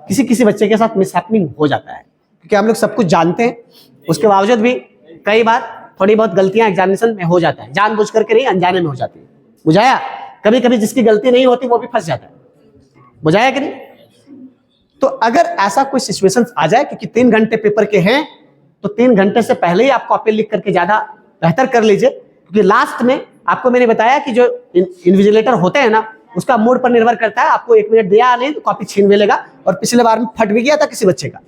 किसी बच्चे के साथ मिसहैपनिंग हो जाता है, क्योंकि हम लोग सब कुछ जानते हैं, उसके बावजूद भी कई बार थोड़ी बहुत गलतियां एग्जामिनेशन में हो जाता है, जानबूझ करके नहीं, अनजाने में हो जाती है, बुझाया? कभी कभी जिसकी गलती नहीं होती वो भी फंस जाता है, बुझाया कि नहीं? तो अगर ऐसा कोई सिचुएशन आ जाए, क्योंकि 3 घंटे पेपर के हैं, तो 3 घंटे से पहले ही आप कॉपी लिख करके ज्यादा बेहतर कर लीजिए, क्योंकि लास्ट में आपको मैंने बताया कि जो इन्विजिलेटर होते हैं ना, उसका मूड पर निर्भर करता है, आपको 1 मिनट दिया नहीं तो कॉपी छीन भी लेगा, और पिछले बार में फट भी गया था किसी बच्चे का,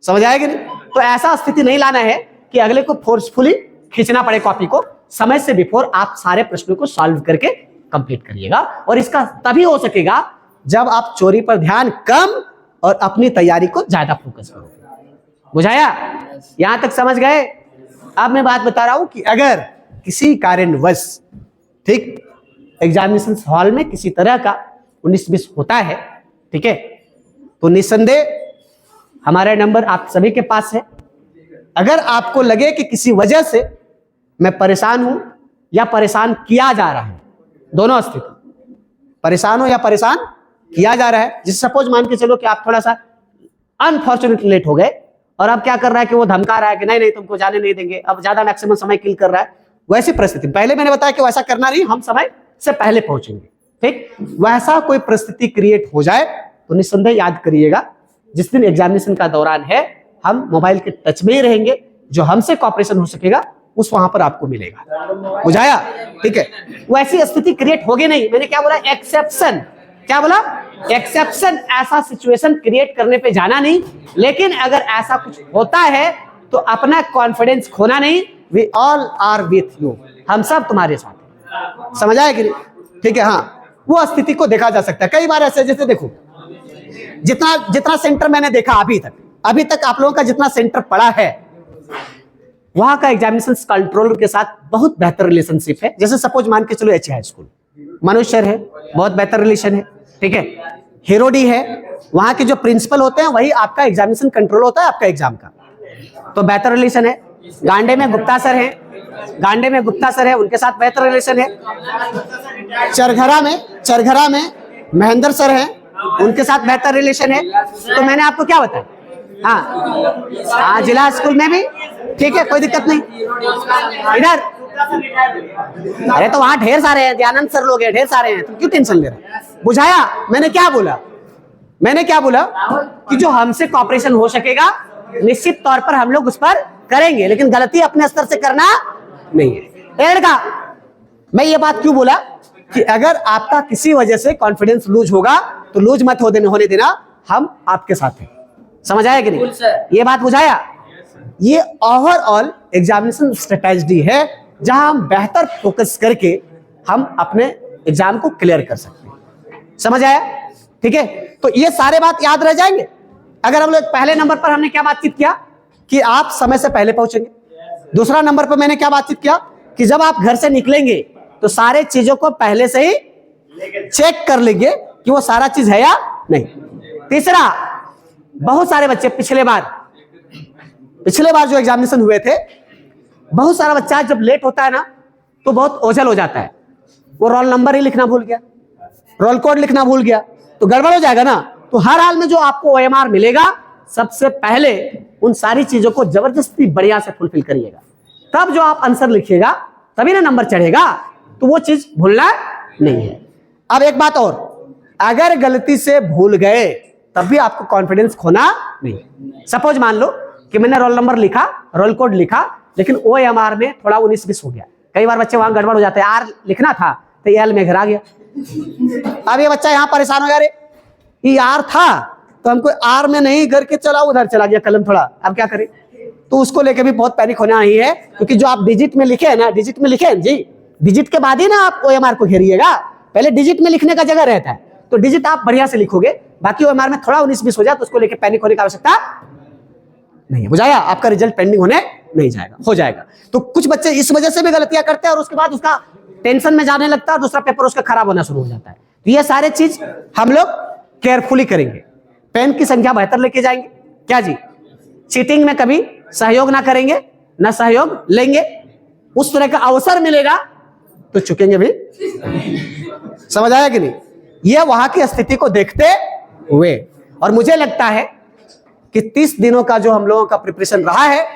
समझ आएगा नहीं? तो ऐसा स्थिति नहीं लाना है कि अगले को फोर्सफुली खींचना पड़े कॉपी को। समय से बिफोर आप सारे प्रश्नों को सॉल्व करके कंप्लीट करिएगा, और इसका तभी हो सकेगा जब आप चोरी पर ध्यान कम और अपनी तैयारी को ज्यादा फोकस करोगे, बुझाया? यहां तक समझ गए? अब मैं बात बता रहा हूं कि अगर किसी कारणवश, ठीक, एग्जामिनेशन हॉल में किसी तरह का 19-20 होता है, ठीक है, तो निस्संदेह हमारा नंबर आप सभी के पास है। अगर आपको लगे कि किसी वजह से मैं परेशान हूं या परेशान किया जा रहा है, दोनों स्थिति, परेशान हो या परेशान किया जा रहा है, जिस सपोज मान के चलो कि आप थोड़ा सा अनफॉर्चुनेटली लेट हो गए, और अब क्या कर रहा है कि वो धमका रहा है कि नहीं तुमको जाने नहीं देंगे, अब ज्यादा मैक्सिमम समय किल कर रहा है, वैसी परिस्थिति, पहले मैंने बताया कि वैसा करना नहीं, हम समय से पहले पहुंचेंगे, ठीक, वैसा कोई परिस्थिति क्रिएट हो जाए तो निस्संदेह याद करिएगा, जिस दिन एग्जामिनेशन का दौरान है हम मोबाइल के टच में ही रहेंगे, जो हमसे कॉपरेशन हो सकेगा उस वहां पर आपको मिलेगा, बुझाया? ठीक है, वैसी स्थिति क्रिएट होगी नहीं। मैंने क्या बोला? एक्सेप्शन, क्या बोला? एक्सेप्शन, ऐसा सिचुएशन क्रिएट करने पे जाना नहीं, लेकिन अगर ऐसा कुछ होता है तो अपना कॉन्फिडेंस खोना नहीं। We all are with you, हम सब तुम्हारे साथ हैं, समझ आया कि नहीं? ठीक है, हाँ, वो स्थिति को देखा जा सकता है। कई बार ऐसे, जैसे देखो, जितना सेंटर मैंने देखा अभी तक आप लोगों का जितना सेंटर पड़ा है, वहां का एग्जामिनेशन कंट्रोलर के साथ बहुत बेहतर रिलेशनशिप है। जैसे सपोज मान के चलो H high school, Manoj sir है, बहुत बेहतर रिलेशन है, ठीक है, हीरोडी है, वहां के जो प्रिंसिपल होते हैं वही आपका एग्जामिनेशन कंट्रोल होता है आपका एग्जाम का, तो बेहतर रिलेशन है। गांडे में गुप्ता सर है, उनके साथ बेहतर रिलेशन है। चरघरा में महेंद्र सर हैं, उनके साथ बेहतर रिलेशन है। तो मैंने आपको क्या बताया? हाँ, जिला स्कूल में भी ठीक है, कोई दिक्कत नहीं। इधर अरे तो वहां ढेर सारे हैं, दयानंद सर लोग हैं, ढेर सारे हैं, तुम क्यों टेंशन ले रहे हो? बुझाया मैंने क्या बोला? मैंने क्या बोला कि जो हमसे कॉपरेशन हो सकेगा निश्चित तौर पर हम लोग उस पर करेंगे, लेकिन गलती अपने स्तर से करना नहीं है। लड़का, मैं ये बात क्यों बोला कि अगर आपका किसी वजह से कॉन्फिडेंस लूज होगा तो लूज मत होने देना, हम आपके साथ हैं। समझ आया कि नहीं? ये बात बुझाया? ये ओवरऑल एग्जामिनेशन स्ट्रेटेजी है जहां हम बेहतर फोकस करके हम अपने एग्जाम को क्लियर कर सकते हैं। समझ आया? ठीक है, तो ये सारे बात याद रह जाएंगे। अगर हम लोग पहले नंबर पर हमने क्या बातचीत किया कि आप समय से पहले पहुंचेंगे। दूसरा नंबर पर मैंने क्या बातचीत किया कि जब आप घर से निकलेंगे तो सारे चीजों को पहले से ही चेक कर लेंगे कि वो सारा चीज है या नहीं। तीसरा, बहुत सारे बच्चे पिछले बार जो एग्जामिनेशन हुए थे, बहुत सारा बच्चा जब लेट होता है ना तो बहुत ओझल हो जाता है। वो रोल नंबर ही लिखना भूल गया, रोल कोड लिखना भूल गया, तो गड़बड़ हो जाएगा ना। तो हर हाल में जो आपको OMR मिलेगा, सबसे पहले उन सारी चीजों को जबरदस्ती बढ़िया से फुलफिल करिएगा, तब जो आप आंसर लिखिएगा तभी ना नंबर चढ़ेगा। तो वो चीज भूलना नहीं है। अब एक बात और, अगर गलती से भूल गए तब भी आपको कॉन्फिडेंस खोना नहीं। सपोज मान लो कि मैंने रोल नंबर लिखा, रोल कोड लिखा, लेकिन OMR में थोड़ा 19-20 हो गया। कई बार बच्चे वहां गड़बड़ हो जाते हैं, R लिखना था तो L में घर आ गया। अब ये बच्चा यहां परेशान हो गया, रे ये R था तो हमको R में नहीं करके चला, उधर चला गया कलम थोड़ा, अब क्या करें? तो उसको लेके भी बहुत पैनिक होना नहीं है, क्योंकि जो आप डिजिट में लिखे हैं ना, डिजिट में लिखे हैं जी, डिजिट के बाद ही ना आप OMR को घेरिएगा। पहले डिजिट में लिखने का जगह रहता है, तो डिजिट आप बढ़िया से लिखोगे, बाकी OMR में थोड़ा 19-20 हो जाए तो उसको लेके पैनिक होने की आवश्यकता नहीं है। बुझाया? आपका रिजल्ट पेंडिंग होने नहीं जाएगा, हो जाएगा। तो कुछ बच्चे इस वजह से भी गलतियां करते हैं और उसके बाद उसका टेंशन में जाने लगता है, दूसरा पेपर उसका खराब होना शुरू हो जाता है। तो ये सारे चीज हम लोग केयरफुली करेंगे। पेन की संख्या बेहतर लेके जाएंगे, क्या जी? चीटिंग में कभी सहयोग ना करेंगे, ना सहयोग लेंगे। उस तरह का अवसर मिलेगा तो चुकेंगे भी। समझ आया कि नहीं? यह वहां की स्थिति को देखते हुए, और मुझे लगता है कि 30 दिनों का जो हम लोगों का प्रिपरेशन रहा है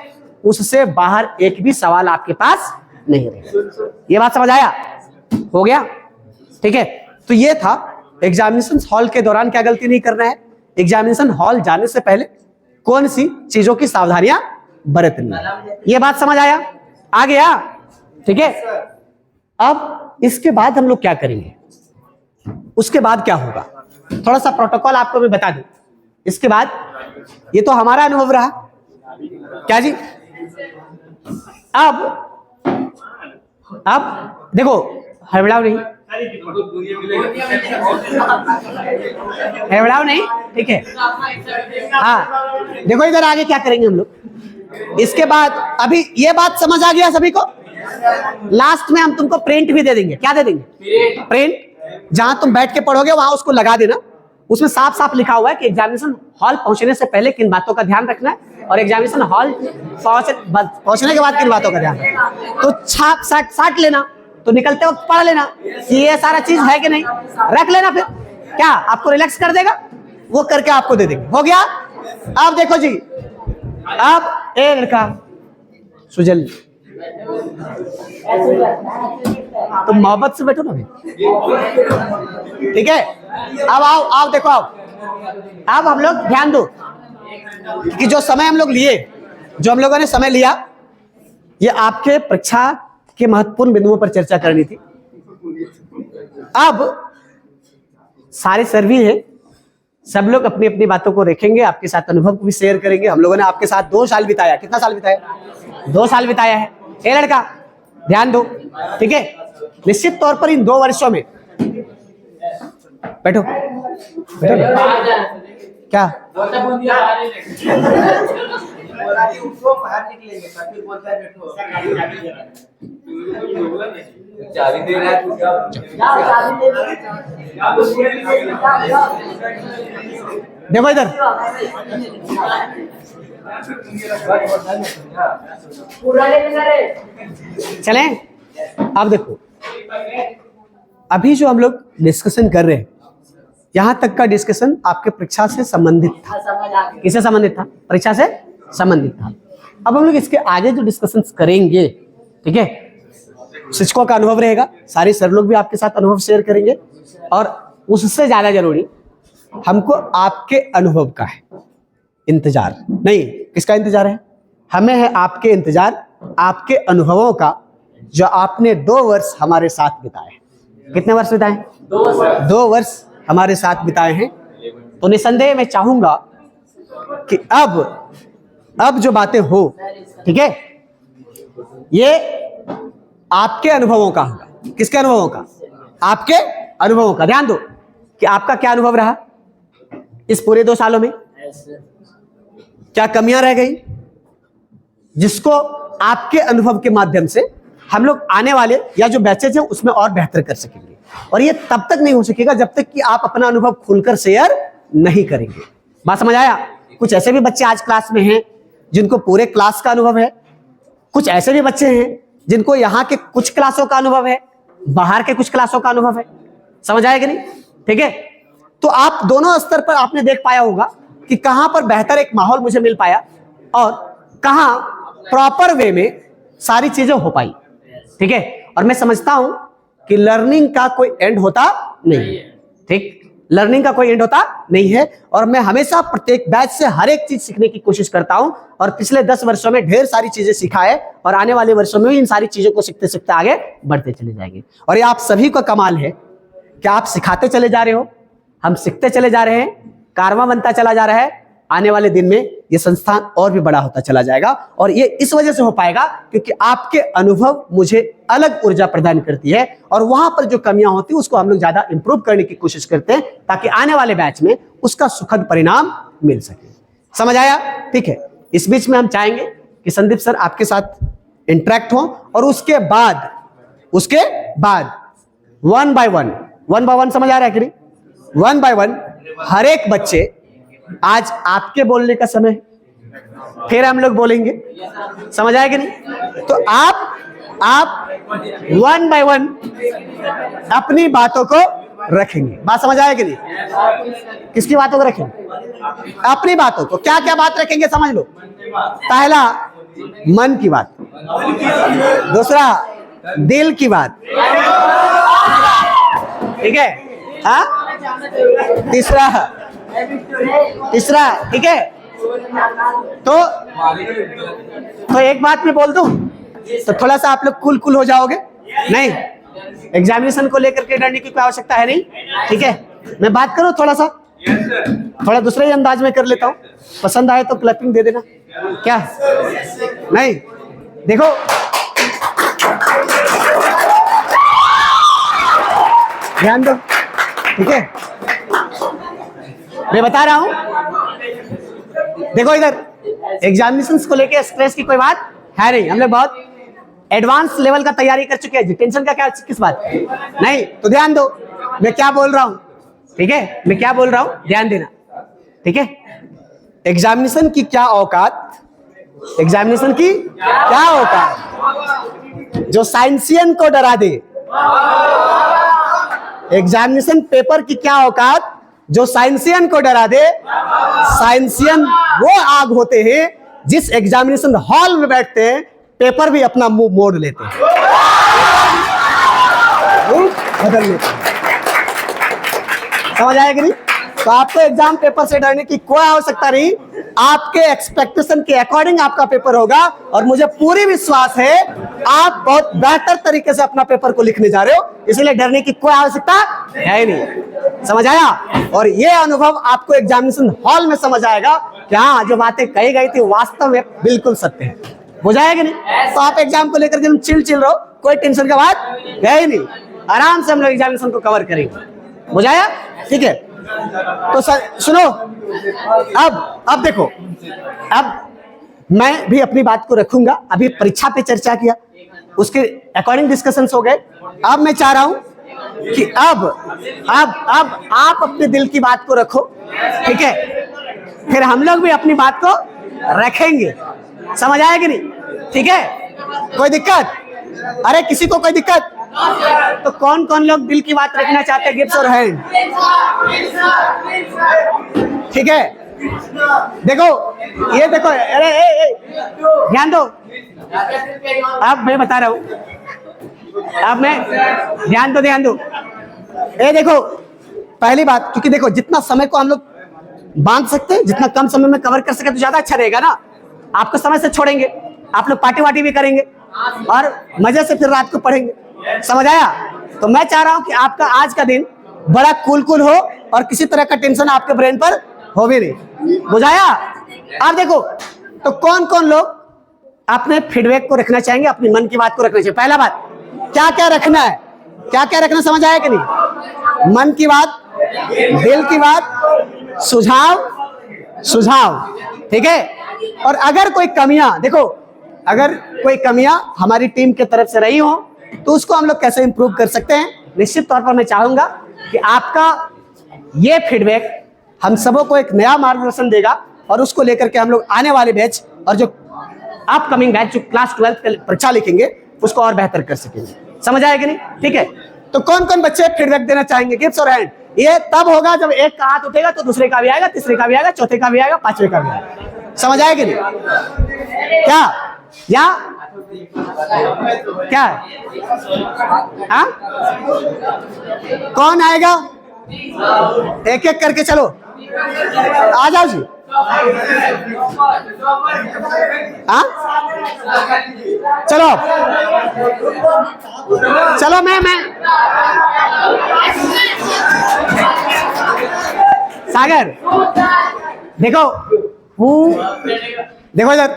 उससे बाहर एक भी सवाल आपके पास नहीं रहेगा। ये बात समझ आया? हो गया? ठीक है, तो ये था एग्जामिनेशन हॉल के दौरान क्या गलती नहीं करना है, एग्जामिनेशन हॉल जाने से पहले कौन सी चीजों की सावधानियां बरतनी है। ये बात समझ आया? आ गया? ठीक है, अब इसके बाद हम लोग क्या करेंगे, उसके बाद क्या होगा, थोड़ा सा प्रोटोकॉल आपको मैं बता दूं। इसके बाद ये तो हमारा अनुभव रहा, क्या जी? अब देखो, हड़बड़ाओ नहीं, हड़बड़ाओ नहीं, ठीक है? हाँ, देखो इधर आगे क्या करेंगे हम लोग। इसके बाद अभी ये बात समझ आ गया सभी को? लास्ट में हम तुमको प्रिंट भी दे देंगे। क्या दे देंगे? प्रिंट। जहां तुम बैठ के पढ़ोगे वहां उसको लगा देना, उसमें साफ साफ लिखा हुआ है कि एग्जामिनेशन हॉल पहुंचने से पहले किन बातों का ध्यान रखना है और एग्जामिनेशन हॉल पहुंचने के बाद किन बातों का ध्यान रखना है। तो छाप साट लेना, तो निकलते वक्त पढ़ लेना कि ये सारा चीज है कि नहीं, रख लेना। फिर क्या आपको रिलैक्स कर देगा, वो करके आपको दे देंगे। हो गया? अब देखो जी, अब ए लड़का सुजल, तुम मोहब्बत से बैठो ना भाई, ठीक है? अब आओ देखो, अब हम लोग ध्यान दो कि जो समय हम लोग लिए, जो हम लोगों ने समय लिया, ये आपके परीक्षा के महत्वपूर्ण बिंदुओं पर चर्चा करनी थी। अब सारे सर्वे हैं, सब लोग अपनी अपनी बातों को रखेंगे, आपके साथ अनुभव को भी शेयर करेंगे। हम लोगों ने आपके साथ 2 साल बिताया। कितना साल बिताया? 2 साल बिताया है। ए लड़का ध्यान दो, ठीक है? निश्चित तौर पर इन 2 वर्षों में बैठो क्या देखो इधर, चलें। अब देखो, अभी जो हम लोग डिस्कशन कर रहे हैं, यहां तक का डिस्कशन आपके परीक्षा से संबंधित था। किससे संबंधित था? परीक्षा से संबंधित था। अब हम लोग इसके आगे जो डिस्कशन करेंगे, ठीक है, शिक्षकों का अनुभव रहेगा, सारे सर लोग भी आपके साथ अनुभव शेयर करेंगे, और उससे ज्यादा जरूरी हमको आपके अनुभव का है इंतजार। नहीं, किसका इंतजार है? हमें है आपके इंतजार, आपके अनुभवों का, जो आपने 2 वर्ष हमारे साथ बिताए। कितने वर्ष बिताए? 2 वर्ष हमारे साथ बिताए हैं। तो निसंदेह मैं चाहूंगा कि अब जो बातें हो, ठीक है, ये आपके अनुभवों का होगा। किसके अनुभवों का? आपके अनुभवों का। ध्यान दो कि आपका क्या अनुभव रहा इस पूरे 2 सालों में, क्या कमियां रह गई, जिसको आपके अनुभव के माध्यम से हम लोग आने वाले या जो बैचेज हैं उसमें और बेहतर कर सकेंगे। और ये तब तक नहीं हो सकेगा जब तक कि आप अपना अनुभव खुलकर शेयर नहीं करेंगे। बात समझ आया? कुछ ऐसे भी बच्चे आज क्लास में हैं जिनको पूरे क्लास का अनुभव है, कुछ ऐसे भी बच्चे हैं जिनको यहाँ के कुछ क्लासों का अनुभव है, बाहर के कुछ क्लासों का अनुभव है। समझ आएगा नहीं? ठीक है, तो आप दोनों स्तर पर आपने देख पाया होगा कि कहां पर बेहतर एक माहौल मुझे मिल पाया और कहां प्रॉपर वे में सारी चीजें हो पाई। ठीक है, और मैं समझता हूं कि लर्निंग का कोई एंड होता नहीं है। ठीक, लर्निंग का कोई एंड होता नहीं है, और मैं हमेशा प्रत्येक बैच से हर एक चीज सीखने की कोशिश करता हूं, और पिछले 10 वर्षों में ढेर सारी चीजें सीखा है, और आने वाले वर्षों में भी इन सारी चीजों को सीखते सीखते आगे बढ़ते चले जाएंगे। और ये आप सभी का कमाल है कि आप सिखाते चले जा रहे हो, हम सीखते चले जा रहे हैं, कारवां बनता चला जा रहा है। आने वाले दिन में ये संस्थान और भी बड़ा होता चला जाएगा, और ये इस वजह से हो पाएगा क्योंकि आपके अनुभव मुझे अलग ऊर्जा प्रदान करती है, और वहां पर जो कमियां होती है उसको हम लोग ज्यादा इंप्रूव करने की कोशिश करते हैं ताकि आने वाले बैच में उसका सुखद परिणाम मिल सके। समझ आया? ठीक है, इस बीच में हम चाहेंगे कि संदीप सर आपके साथ इंटरेक्ट हो, और उसके बाद 1 बाय 1 समझ आ रहा है कि नहीं? 1 बाय 1 हर एक बच्चे, आज आपके बोलने का समय, फिर हम लोग बोलेंगे। समझ आएगा नहीं? तो आप 1 बाय 1 अपनी बातों को रखेंगे। बात समझ आएगी नहीं? किसकी बातों को रखेंगे? अपनी बातों को। क्या क्या बात रखेंगे समझ लो। पहला, मन की बात। दूसरा, दिल की बात। ठीक है? हाँ, तीसरा, ठीक है? तो एक बात मैं बोल दूं तो थोड़ा सा आप लोग कुल हो जाओगे। नहीं, एग्जामिनेशन को लेकर के डरने की कोई आवश्यकता है नहीं। ठीक है, मैं बात करूं थोड़ा दूसरे ही अंदाज में कर लेता हूं। पसंद आए तो क्लैपिंग दे देना। क्या? नहीं, देखो, ध्यान दो। ठीक है, मैं बता रहा हूं, देखो इधर एग्जामिनेशंस को लेके स्ट्रेस की कोई बात है नहीं। हम लोग बहुत एडवांस लेवल का तैयारी कर चुके हैं। टेंशन का क्या, किस बात नहीं। तो ध्यान दो मैं क्या बोल रहा हूं। ठीक है, मैं क्या बोल रहा हूं, ध्यान देना। ठीक है, एग्जामिनेशन की क्या औकात, एग्जामिनेशन की क्या औकात जो साइंसियन को डरा दे। एग्जामिनेशन पेपर की क्या औकात जो साइंसियन को डरा दे। साइंसियन वो आग होते हैं जिस एग्जामिनेशन हॉल में बैठते हैं पेपर भी अपना मुंह मोड़ लेते हैं, बदल लेते हैं। समझ आएगी नहीं? तो आपको एग्जाम पेपर से डरने की कोई आवश्यकता नहीं। आपके एक्सपेक्टेशन के अकॉर्डिंग आपका पेपर होगा, और मुझे पूरी विश्वास है आप बहुत बेहतर तरीके से अपना पेपर को लिखने जा रहे हो, इसलिए डरने की कोई आवश्यकता है नहीं। समझ आया? और ये अनुभव आपको एग्जामिनेशन हॉल में समझ आएगा कि हाँ, जो बातें कही गई थी वास्तव में बिल्कुल सत्य है। बुझाएगा नहीं? तो आप एग्जाम को लेकर के चिल रहो, कोई टेंशन का बात है ही नहीं। आराम से हम लोग एग्जामिनेशन को कवर करेंगे। बुझाया? ठीक है, तो सुनो, अब देखो, अब मैं भी अपनी बात को रखूंगा। अभी परीक्षा पे चर्चा किया, उसके अकॉर्डिंग डिस्कशंस हो गए। अब मैं चाह रहा हूं कि अब आप अपने दिल की बात को रखो। ठीक है, फिर हम लोग भी अपनी बात को रखेंगे। समझ आएगी नहीं? ठीक है, कोई दिक्कत? अरे किसी को कोई दिक्कत? तो कौन कौन लोग दिल की बात रखना चाहते हैं? गिव्स और हैंड। ठीक है, देखो, ये देखो, अरे ध्यान दो। अब मैं बता रहा हूं, अब मैं ध्यान दो। ये देखो, पहली बात, क्योंकि देखो जितना समय को हम लोग बांध सकते हैं, जितना कम समय में कवर कर सके तो ज्यादा अच्छा रहेगा ना। आपको समय से छोड़ेंगे, आप लोग पार्टी वार्टी भी करेंगे और मजे से फिर रात को पढ़ेंगे। समझ आया? तो मैं चाह रहा हूं कि आपका आज का दिन बड़ा कूल हो और किसी तरह का टेंशन आपके ब्रेन पर हो भी नहीं। बुझाया? आप देखो, तो कौन कौन लोग अपने फीडबैक को रखना चाहेंगे, अपनी मन की बात को रखना चाहिए? पहला बात, क्या क्या रखना है, क्या क्या रखना, समझ आया कि नहीं? मन की बात, दिल की बात, सुझाव, ठीक है। और अगर कोई कमियां, देखो अगर कोई कमियां हमारी टीम की तरफ से रही हो तो उसको हम लोग कैसे इंप्रूव कर सकते हैं। निश्चित तौर पर मैं चाहूंगा कि आपका ये फीडबैक हम सबों को एक नया मार्गदर्शन देगा और उसको लेकर के हम लोग आने वाले बैच और जो अपकमिंग बैच जो क्लास 12 की परीक्षा लिखेंगे उसको और बेहतर कर सकेंगे। समझ आया कि नहीं? ठीक है, तो कौन कौन बच्चे फीडबैक देना चाहेंगे? गिव्स और हैंड। ये तब होगा जब एक का हाथ उठेगा तो दूसरे का भी आएगा, तीसरे का भी आएगा, चौथे का भी आएगा, पांचवे का भी आएगा। समझ आया कि नहीं? क्या या क्या हाँ? कौन आएगा? एक एक करके चलो, आ जाओ जी। हाँ, चलो चलो, मैं सागर, देखो देखो इधर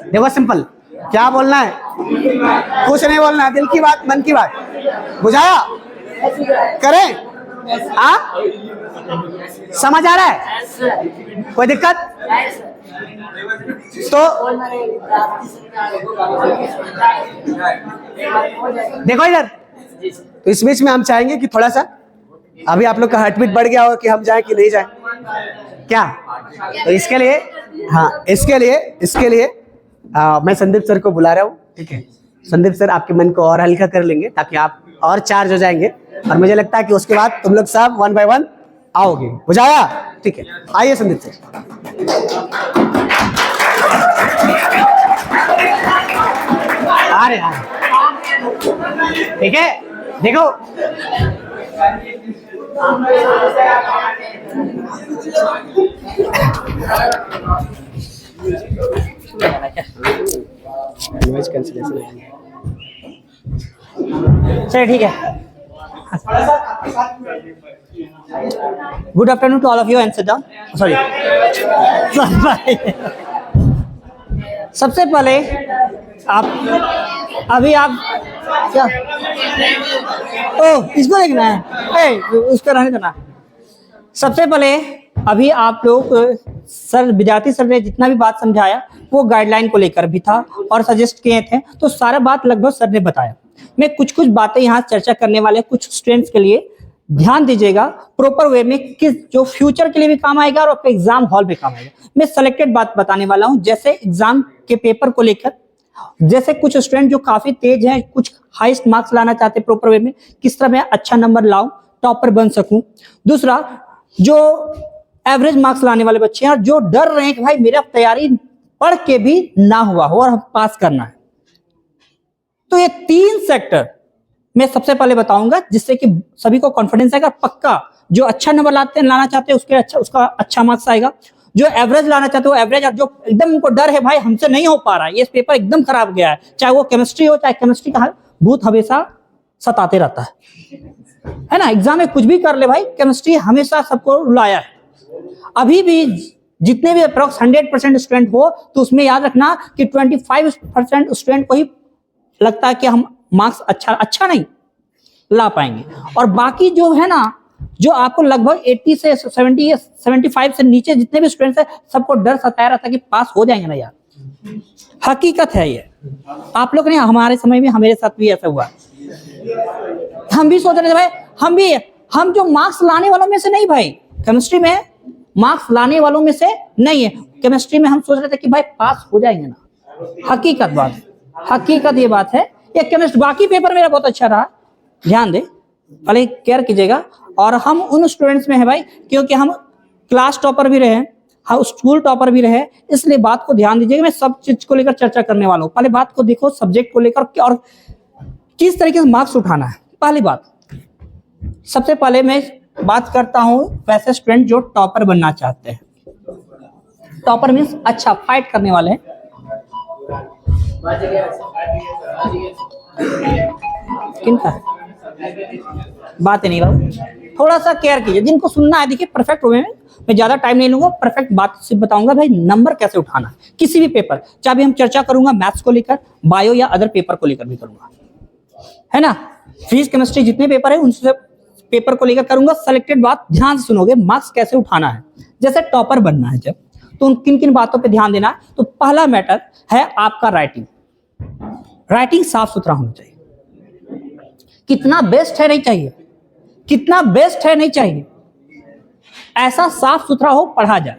देखो, सिंपल क्या बोलना है, कुछ नहीं बोलना है, दिल की बात, मन की बात। बुझाया? करें? समझ आ रहा है? कोई दिक्कत? तो देखो इधर, तो इस बीच में हम चाहेंगे कि थोड़ा सा अभी आप लोग का हार्ट बीट बढ़ गया हो कि हम जाएं कि नहीं जाएं, क्या? तो इसके लिए, हाँ, इसके लिए मैं संदीप सर को बुला रहा हूँ। ठीक है, संदीप सर आपके मन को और हल्का कर लेंगे ताकि आप और चार्ज हो जाएंगे और मुझे लगता है कि उसके बाद तुम लोग सब 1 by 1 आओगे। बुझाया? ठीक है, आइए संदीप सर। आ रहे, ठीक है। देखो चलिए ठीक है। Good afternoon to all of you and sit down. Sorry, सबसे पहले आप क्या, ओह इसको देखना है, उसको रहने देना। सबसे पहले अभी आप लोग सर, विद्यार्थी सर ने जितना भी बात समझाया वो गाइडलाइन को लेकर भी था और सजेस्ट किए थे, तो सारा बात लगभग सर ने बताया। मैं कुछ बातें यहाँ चर्चा करने वाले कुछ स्टूडेंट्स के लिए ध्यान दीजिएगा, प्रॉपर वे में, किस जो फ्यूचर के लिए भी काम आएगा और आपके एग्जाम हॉल में काम आएगा। मैं सेलेक्टेड बात बताने वाला हूँ, जैसे एग्जाम के पेपर को लेकर, जैसे कुछ स्टूडेंट जो काफी तेज हैं, कुछ हाईएस्ट मार्क्स लाना चाहते हैं प्रॉपर वे में, किस तरह मैं अच्छा नंबर लाऊं, टॉपर बन सकूं। दूसरा, जो एवरेज मार्क्स लाने वाले बच्चे हैं और जो डर रहे हैं कि भाई मेरा तैयारी पढ़ के भी ना हुआ हो और हम पास करना है, तो ये 3 सेक्टर मैं सबसे पहले बताऊंगा जिससे कि सभी को कॉन्फिडेंस आएगा। पक्का जो अच्छा नंबर लाना चाहते हैं उसका अच्छा मार्क्स आएगा, जो एवरेज लाना चाहते हो एवरेज, और जो एकदम उनको डर है भाई हमसे नहीं हो पा रहा है, ये पेपर एकदम खराब गया है, चाहे वो केमिस्ट्री हो, चाहे केमिस्ट्री का भूत हमेशा सताते रहता है ना। एग्जाम में कुछ भी कर ले भाई, केमिस्ट्री हमेशा सबको रुलाया है। अभी भी जितने भी अप्रोक्स 100% स्टूडेंट हो तो उसमें याद रखना कि 25% स्टूडेंट को ही लगता है कि हम मार्क्स अच्छा नहीं ला पाएंगे, और बाकी जो है ना, जो आपको लगभग 80 से 70 या 75 से नीचे जितने भी स्टूडेंट्स हैं, सबको डर सताया रहता है कि पास हो जाएंगे ना यार। हकीकत है ये, आप लोग ने, हमारे समय में मेरे साथ भी ऐसा हुआ। हम भी सोच रहे थे भाई, हम जो मार्क्स लाने वालों में से नहीं, भाई केमिस्ट्री में मार्क्स लाने वालों में से नहीं है, केमिस्ट्री में हम सोच रहे थे कि भाई पास हो जाएंगे ना। हकीकत ये बात है। ये केमिस्ट्री, बाकी पेपर मेरा बहुत अच्छा रहा, ध्यान दे, पहले केयर कीजिएगा। और हम उन स्टूडेंट्स में है भाई, क्योंकि हम क्लास टॉपर भी रहे, हम स्कूल टॉपर भी रहे, इसलिए बात को ध्यान दीजिएगा। मैं सब चीज को लेकर चर्चा करने वाला हूँ। पहले बात को देखो, सब्जेक्ट को लेकर, और किस तरीके से मार्क्स उठाना है। पहली बात, सबसे पहले मैं बात करता हूं वैसे स्टूडेंट जो टॉपर बनना चाहते हैं। टॉपर मीन्स अच्छा फाइट करने वाले हैं। किनका बात नहीं बाबू, थोड़ा सा केयर कीजिए, जिनको सुनना है देखिए परफेक्ट वे में, मैं ज्यादा टाइम नहीं लूंगा, परफेक्ट बात से बताऊंगा भाई नंबर कैसे उठाना है किसी भी पेपर, चाहे भी हम चर्चा करूंगा मैथ्स को लेकर, बायो या अदर पेपर को लेकर भी करूंगा, है ना। फिजिक्स केमिस्ट्री जितने पेपर है उनसे पेपर को लेकर करूंगा। सेलेक्टेड बात ध्यान से सुनोगे, मार्क्स कैसे उठाना है। जैसे टॉपर बनना है जब, तो उन किन किन बातों पे ध्यान देना है। तो पहला मैटर है आपका राइटिंग। राइटिंग साफ सुथरा होना चाहिए। कितना बेस्ट है नहीं चाहिए, कितना बेस्ट है नहीं चाहिए, ऐसा साफ सुथरा हो, पढ़ा जाए।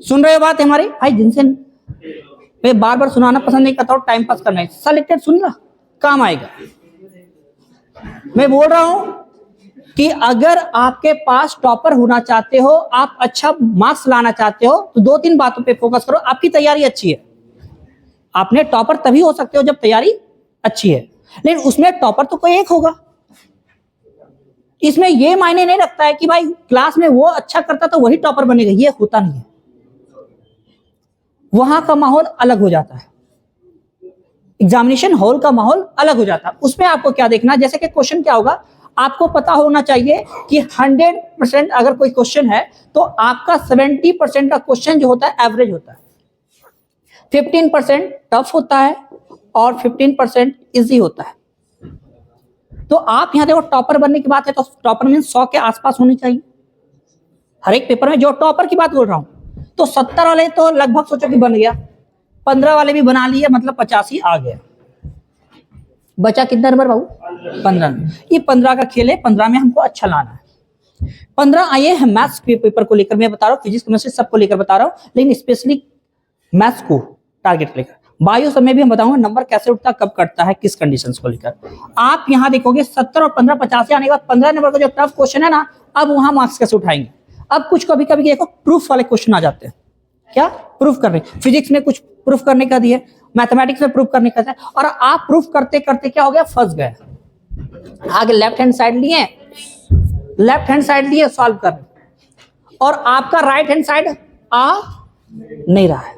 सुन रहे हो बात हमारी भाई, जिनसे मैं बार बार सुनाना पसंद नहीं करता हूं, टाइम पास करना है, सेलेक्टेड सुनना काम आएगा। मैं बोल रहा हूं कि अगर आपके पास टॉपर होना चाहते हो, आप अच्छा मार्क्स लाना चाहते हो, तो 2-3 बातों पे फोकस करो। आपकी तैयारी अच्छी है, आपने टॉपर तभी हो सकते हो जब तैयारी अच्छी है, लेकिन उसमें टॉपर तो कोई एक होगा। इसमें यह मायने नहीं रखता है कि भाई क्लास में वो अच्छा करता तो वही टॉपर बनेगा, ये होता नहीं है। वहां का माहौल अलग हो जाता है, एग्जामिनेशन हॉल का माहौल अलग हो जाता है। उसमें आपको क्या देखना, जैसे कि क्वेश्चन क्या होगा, आपको पता होना चाहिए कि 100% अगर कोई क्वेश्चन है तो आपका 70% का क्वेश्चन जो होता है एवरेज होता है, 15% टफ होता है और 15% इजी होता है। तो आप यहां देखो टॉपर बनने की बात है, तो टॉपर मीन 100 के आसपास होनी चाहिए हर एक पेपर में। जो टॉपर की बात बोल रहा हूं, तो 70 वाले तो लगभग सोचो कि बन गया, 15 वाले भी बना लिए, मतलब 85 आ गया। बचा कितना नंबर बाबू? 15। ये 15 का खेल है, 15 में हमको अच्छा लाना है। 15 आए हैं मैथ्स के पेपर को लेकर, मैं बता रहा हूँ, फिजिक्स केमिस्ट्री सबको लेकर बता रहा हूँ, लेकिन स्पेशली मैथ्स को टारगेट लेकर। बायो समय भी हम बताऊंगा नंबर कैसे उठता, कब कटता है, किस कंडीशंस को लेकर। आप यहां देखोगे 70 और 15 85 आने के बाद 15 नंबर का जो टफ क्वेश्चन है ना, अब वहां मार्क्स कैसे उठाएंगे। अब कुछ कभी कभी देखो प्रूफ वाले क्वेश्चन आ जाते हैं। क्या प्रूफ करने, फिजिक्स में कुछ प्रूफ करने का दिया, मैथमेटिक्स में प्रूफ करने का था, और आप प्रूफ करते करते क्या हो गया, फंस गए। आगे लेफ्ट हैंड साइड लिए सॉल्व कर रहे, और आपका राइट हैंड साइड आ नहीं रहा है।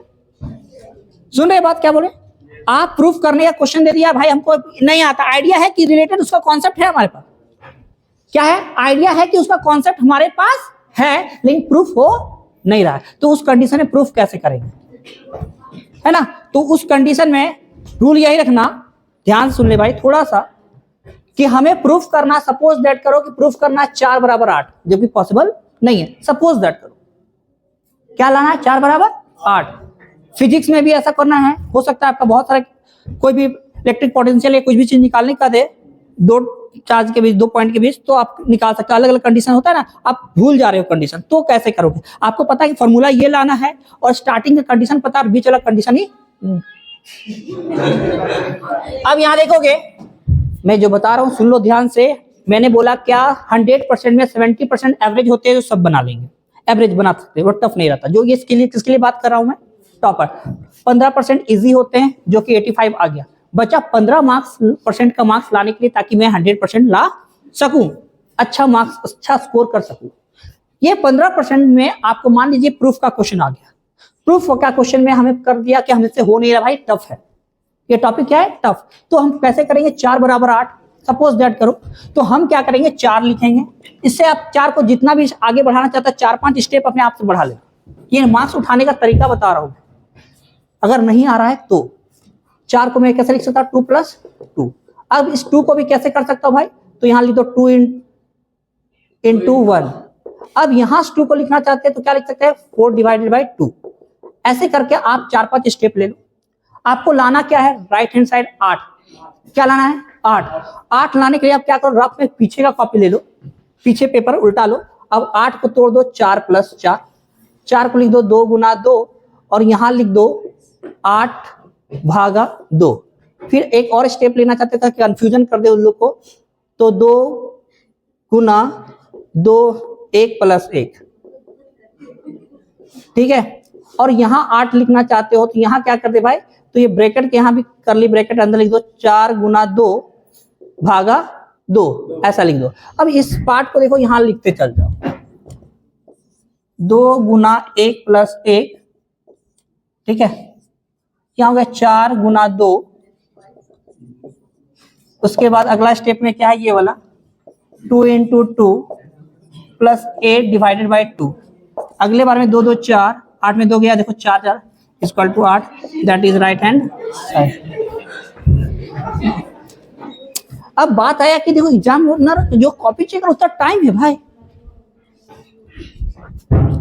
सुन रहे बात क्या बोले, आप प्रूफ करने का क्वेश्चन दे दिया, भाई हमको नहीं आता, आइडिया है कि रिलेटेड उसका कॉन्सेप्ट है हमारे पास, क्या है, आइडिया है कि उसका कॉन्सेप्ट हमारे पास है, लेकिन प्रूफ हो नहीं रहा है। तो उस कंडीशन में प्रूफ कैसे करेंगे, है ना। तो उस कंडीशन में रूल यही रखना, ध्यान सुन ले भाई थोड़ा सा, कि हमें प्रूफ करना, सपोज दैट करो कि प्रूफ करना 4 बराबर 8, जो कि पॉसिबल नहीं है। सपोज दैट करो क्या लाना है, 4 बराबर 8। फिजिक्स में भी ऐसा करना है, हो सकता है आपका बहुत सारा कोई भी इलेक्ट्रिक पोटेंशियल या कुछ भी चीज निकालने का दे, 2 चार्ज के बीच, 2 पॉइंट के बीच, तो आप निकाल सकते हो। अलग अलग कंडीशन होता है ना, आप भूल जा रहे हो कंडीशन, तो कैसे करोगे। आपको पता है कि फॉर्मूला ये लाना है, और स्टार्टिंग का कंडीशन पता है, बीच वाला कंडीशन ही। अब यहां देखोगे, मैं जो बता रहा हूं सुन लो ध्यान से। मैंने बोला क्या, 100% में 70% एवरेज होते हैं, जो सब बना लेंगे, एवरेज बना सकते हैं, वो टफ नहीं रहता। जो ये इसके लिए, किसके लिए बात कर रहा हूं मैं, टॉपर। 15% इजी होते हैं, जो कि 85 आ गया, बचा 15% का मार्क्स लाने के लिए, ताकि मैं 100% ला सकूं, अच्छा मार्क्स, अच्छा स्कोर कर सकूं। ये 15% में आपको मान लीजिए प्रूफ का क्वेश्चन आ गया, प्रूफ का क्वेश्चन में हमें कर दिया कि हमसे हो नहीं रहा भाई, टफ है ये टॉपिक, क्या है, टफ। तो हम कैसे करेंगे, 4 बराबर 8 सपोज दैट करो, तो हम क्या करेंगे, 4 लिखेंगे। इससे आप 4 को जितना भी आगे बढ़ाना चाहता है, 4-5 स्टेप अपने आप से बढ़ा लेना। ये मार्क्स उठाने का तरीका बता रहा हूं। अगर नहीं आ रहा है तो 4 को मैं कैसे लिख सकता हूं, 2 + 2। अब इस 2 को भी कैसे कर सकता हूं भाई, तो यहां लिख दो 2 × 1। अब यहां 2 को लिखना चाहते हैं तो क्या लिख सकते हैं, 4/2। ऐसे करके आप 4-5 स्टेप ले लो। आपको लाना क्या है, राइट हैंड साइड 8। क्या लाना है, 8 लाने के लिए आप क्या करो, रफ में पीछे का कॉपी ले लो, पीछे पेपर उल्टा लो। अब 8 को तोड़ दो, 4 + 4, 4 को लिख दो 2 × 2, और यहां लिख दो 8/2। फिर एक और स्टेप लेना चाहते थे, कंफ्यूजन कर दे उन लोग को, तो 2 × 2 1 + 1, ठीक है। और यहां 8 लिखना चाहते हो तो यहां क्या कर दे भाई, तो ये ब्रैकेट के यहाँ भी करली ब्रैकेट अंदर लिख दो, 4 गुना 2 भागा 2 ऐसा लिख दो। अब इस पार्ट को देखो यहां लिखते चल जाओ, 2 गुना 1 प्लस 1, ठीक है, क्या हो गया 4 गुना 2। उसके बाद अगला स्टेप में क्या है ये वाला 2 इंटू 2 प्लस 8 डिवाइडेड बाई 2। अगले बार में 2 2 4, 8 में 2 गया, देखो 4 4 equal to 8, that is right hand side. अब बात आया कि देखो एग्जाम जो कॉपी चेक कर उतना टाइम है भाई,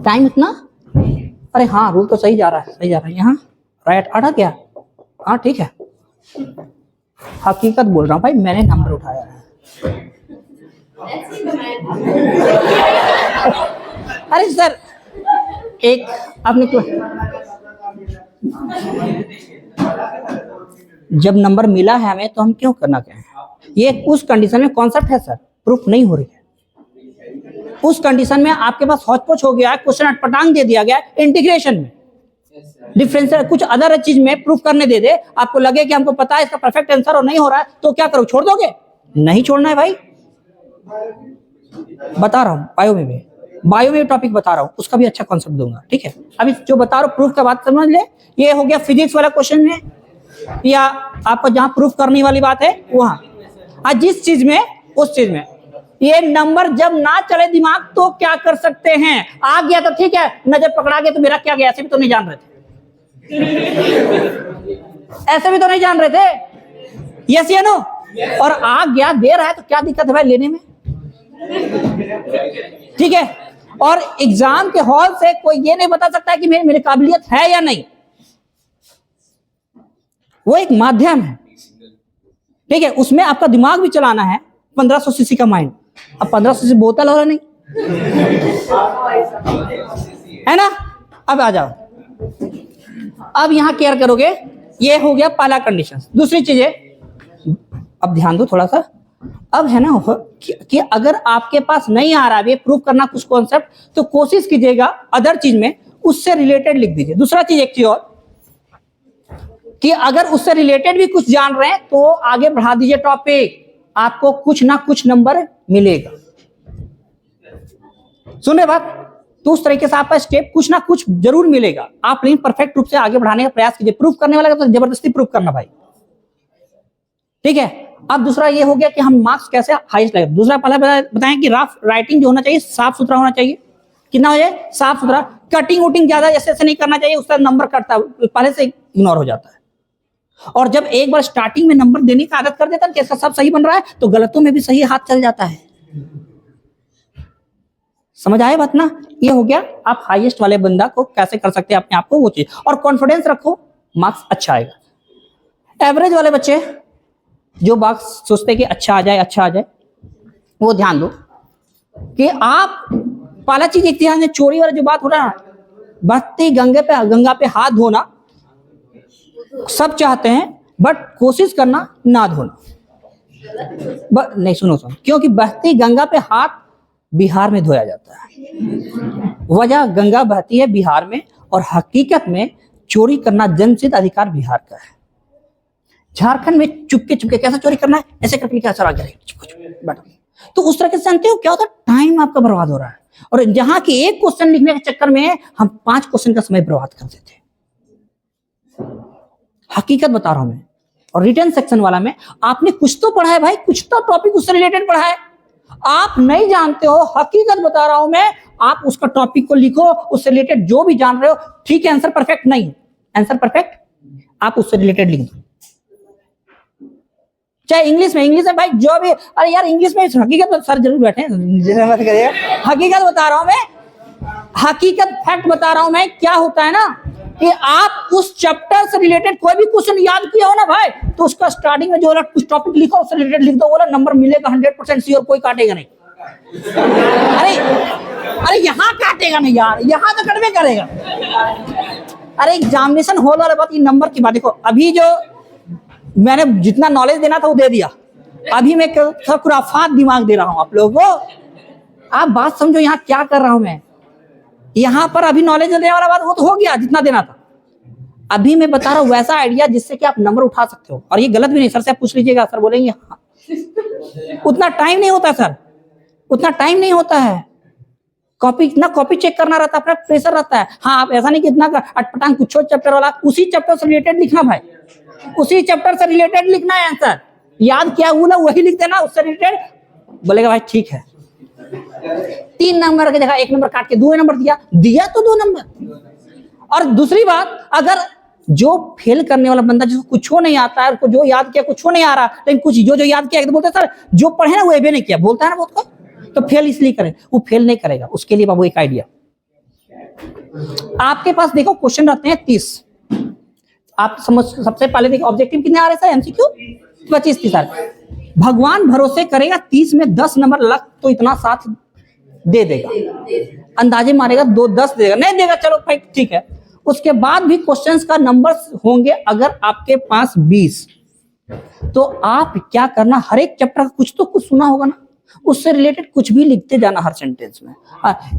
टाइम इतना, अरे हाँ रूल तो सही जा रहा है, सही जा रहा है, यहाँ राइट आ गया, हाँ ठीक है, हकीकत बोल रहा हूँ भाई, मैंने नंबर उठाया है। अरे सर एक आपने जब नंबर मिला है हमें तो हम क्यों करना क्या है, ये उस कंडीशन में कॉन्सेप्ट है सर, प्रूफ नहीं हो रही है। उस कंडीशन में आपके पास हौच-पौच हो गया है, क्वेश्चन अटपटांग दे दिया गया है, इंटीग्रेशन में डिफरेंशियल कुछ अदर चीज में प्रूफ करने दे दे, आपको लगे कि हमको पता है इसका परफेक्ट आंसर और नहीं हो रहा है तो क्या करो, छोड़ दोगे? नहीं छोड़ना है भाई, बता रहा हूँ बायो में टॉपिक बता रहा हूँ, उसका भी अच्छा कॉन्सेप्ट दूंगा, ठीक है। अभी जो बता रहा हूँ प्रूफ का बात समझ ले, ये हो गया फिजिक्स वाला क्वेश्चन में, या आपको जहां प्रूफ करने वाली बात है वहां, जिस चीज में उस चीज में ये नंबर जब ना चले दिमाग तो क्या कर सकते हैं, आ गया तो ठीक है, नजर पकड़ा गया तो मेरा क्या गया, ऐसे भी तो नहीं जान रहे थे, ऐसे भी तो नहीं जान रहे थे, यस या नो, और आ गया दे रहा है तो क्या दिक्कत है भाई लेने में, ठीक है। और एग्जाम के हॉल से कोई ये नहीं बता सकता है कि मेरी काबिलियत है या नहीं, वो एक माध्यम है, ठीक है, उसमें आपका दिमाग भी चलाना है, 1500 सीसी का माइंड, अब 1500 सीसी बोतल हो रहा नहीं है ना। अब आ जाओ, अब यहां केयर करोगे, ये हो गया पहला कंडीशन। दूसरी चीज है, अब ध्यान दो थोड़ा सा, अब है ना कि अगर आपके पास नहीं आ रहा है प्रूव करना कुछ कॉन्सेप्ट, तो कोशिश कीजिएगा अदर चीज में उससे रिलेटेड लिख दीजिए। दूसरा चीज एक चीज और कि अगर उससे रिलेटेड भी कुछ जान रहे हैं तो आगे बढ़ा दीजिए टॉपिक, आपको कुछ ना कुछ नंबर मिलेगा। सुन रहे बात, तो उस तरीके से आपका स्टेप कुछ ना कुछ जरूर मिलेगा, आप लेकिन परफेक्ट रूप से आगे बढ़ाने का प्रयास कीजिए। प्रूफ करने वाला तो जबरदस्ती प्रूफ करना भाई, ठीक है। अब दूसरा ये हो गया कि हम मार्क्स कैसे हाईएस्ट लगे। दूसरा पहले बताएं कि रफ राइटिंग जो होना चाहिए साफ सुथरा होना चाहिए, कितना हो जाए साफ सुथरा, कटिंग वुटिंग ज्यादा ऐसे नहीं करना चाहिए, उसका नंबर कटता पहले से इग्नोर हो जाता है। और जब एक बार स्टार्टिंग में नंबर देने की आदत कर देता है कि इसका सब सही बन रहा है तो गलतों में भी सही हाथ चल जाता है। समझ आए बात ना, ये हो गया आप हाईएस्ट वाले बंदा को कैसे कर सकते हैं अपने आप को, वो चीज। और कॉन्फिडेंस रखो, मार्क्स अच्छा आएगा। एवरेज वाले बच्चे जो मार्क्स सोचते हैं कि अच्छा आ जाए, वो ध्यान दो कि आप पहला चीज एक ध्यान, चोरी वाला जो बात हो रहा है, बहती गंगा पे हाथ धोना सब चाहते हैं, बट कोशिश करना ना धोना। नहीं सुनो, क्योंकि बहती गंगा पे हाथ बिहार में धोया जाता है। वजह गंगा बहती है बिहार में, और हकीकत में चोरी करना जन्मसिद्ध अधिकार बिहार का है। झारखंड में चुपके कैसा चोरी करना है, ऐसे करके कैसा आ जाएगा, तो उस तरह से जानते हो क्या होता है, टाइम आपका बर्बाद हो रहा है। और जहां की एक क्वेश्चन लिखने के चक्कर में हम 5 क्वेश्चन का समय बर्बाद कर देते हैं। हकीकत बता रहा हूं मैं। और रिटर्न सेक्शन वाला में आपने कुछ तो पढ़ा है भाई, कुछ तो टॉपिक उससे रिलेटेड पढ़ा है, आप नहीं जानते हो, हकीकत बता रहा हूं मैं, आप उसका टॉपिक को लिखो, उससे रिलेटेड जो भी जान रहे हो, ठीक है। आंसर परफेक्ट नहीं, आंसर परफेक्ट आप उससे रिलेटेड लिख दो। चाहे इंग्लिश में भाई जो भी, अरे यार इंग्लिश में हकीकत, सर जरूर बैठे मत करिएगा, हकीकत बता रहा हूं मैं, हकीकत फैक्ट बता रहा हूं मैं। क्या होता है ना कि आप उस चैप्टर से रिलेटेड कोई भी क्वेश्चन याद किया हो ना भाई, तो उसका स्टार्टिंग में जो वाला कुछ टॉपिक लिखो उससे रिलेटेड लिख दो, बोला नंबर मिलेगा 100% श्योर, कोई काटेगा नहीं। अरे यहाँ काटेगा नहीं यार, यहाँ तो कटवे करेगा। अरे एग्जामिनेशन हॉल वाला बात, ये नंबर की बात देखो, अभी जो मैंने जितना नॉलेज देना था वो दे दिया, अभी मैं खुराफात दिमाग दे रहा हूं आप लोगों को। आप बात समझो यहाँ क्या कर रहा हूं मैं, यहाँ पर अभी नॉलेज देने वाला बात वो तो हो गया जितना देना था। अभी मैं बता रहा हूं वैसा आइडिया जिससे कि आप नंबर उठा सकते हो, और ये गलत भी नहीं। सर से आप पूछ लीजिएगा, सर बोलेंगे हाँ। उतना टाइम नहीं होता सर, उतना टाइम नहीं होता है। कॉपी, इतना कॉपी चेक करना रहता है, अपना प्रेशर रहता है। हाँ, आप ऐसा नहीं कि इतना अटपटांग कुछ चैप्टर वाला, उसी चैप्टर से रिलेटेड लिखना भाई, उसी चैप्टर से रिलेटेड लिखना है आंसर। याद क्या हुआ ना वही लिख देना, उससे रिलेटेड। बोलेगा भाई ठीक है, 3 नंबर की जगह 1 नंबर काट के 2 नंबर दिया तो 2 नंबर। और दूसरी बात, अगर जो फेल करने वाला बंदा जिसको कुछ नहीं आता है, उसको जो याद किया कुछ नहीं आ रहा, लेकिन कुछ जो याद किया, तो बोलते सर जो पढ़े ना वो ये भी नहीं किया, बोलता है ना बहुत को, तो फेल इसलिए करें, वो फेल नहीं करेगा। उसके लिए बाबू एक आइडिया, आपके पास देखो क्वेश्चन रहते हैं 30। आप समझ, सबसे पहले देखो ऑब्जेक्टिव कितने आ रहे हैं एमसीक्यू 25-30 आ रहे। भगवान भरोसे करेगा 30 में 10 नंबर लग तो इतना साथ दे देगा, अंदाजे मारेगा 2-10 देगा, नहीं देगा चलो भाई ठीक है। उसके बाद भी क्वेश्चंस का नंबर होंगे अगर आपके पास 20, तो आप क्या करना, हर एक चैप्टर का कुछ तो कुछ सुना होगा ना, उससे रिलेटेड कुछ भी लिखते जाना हर सेंटेंस में।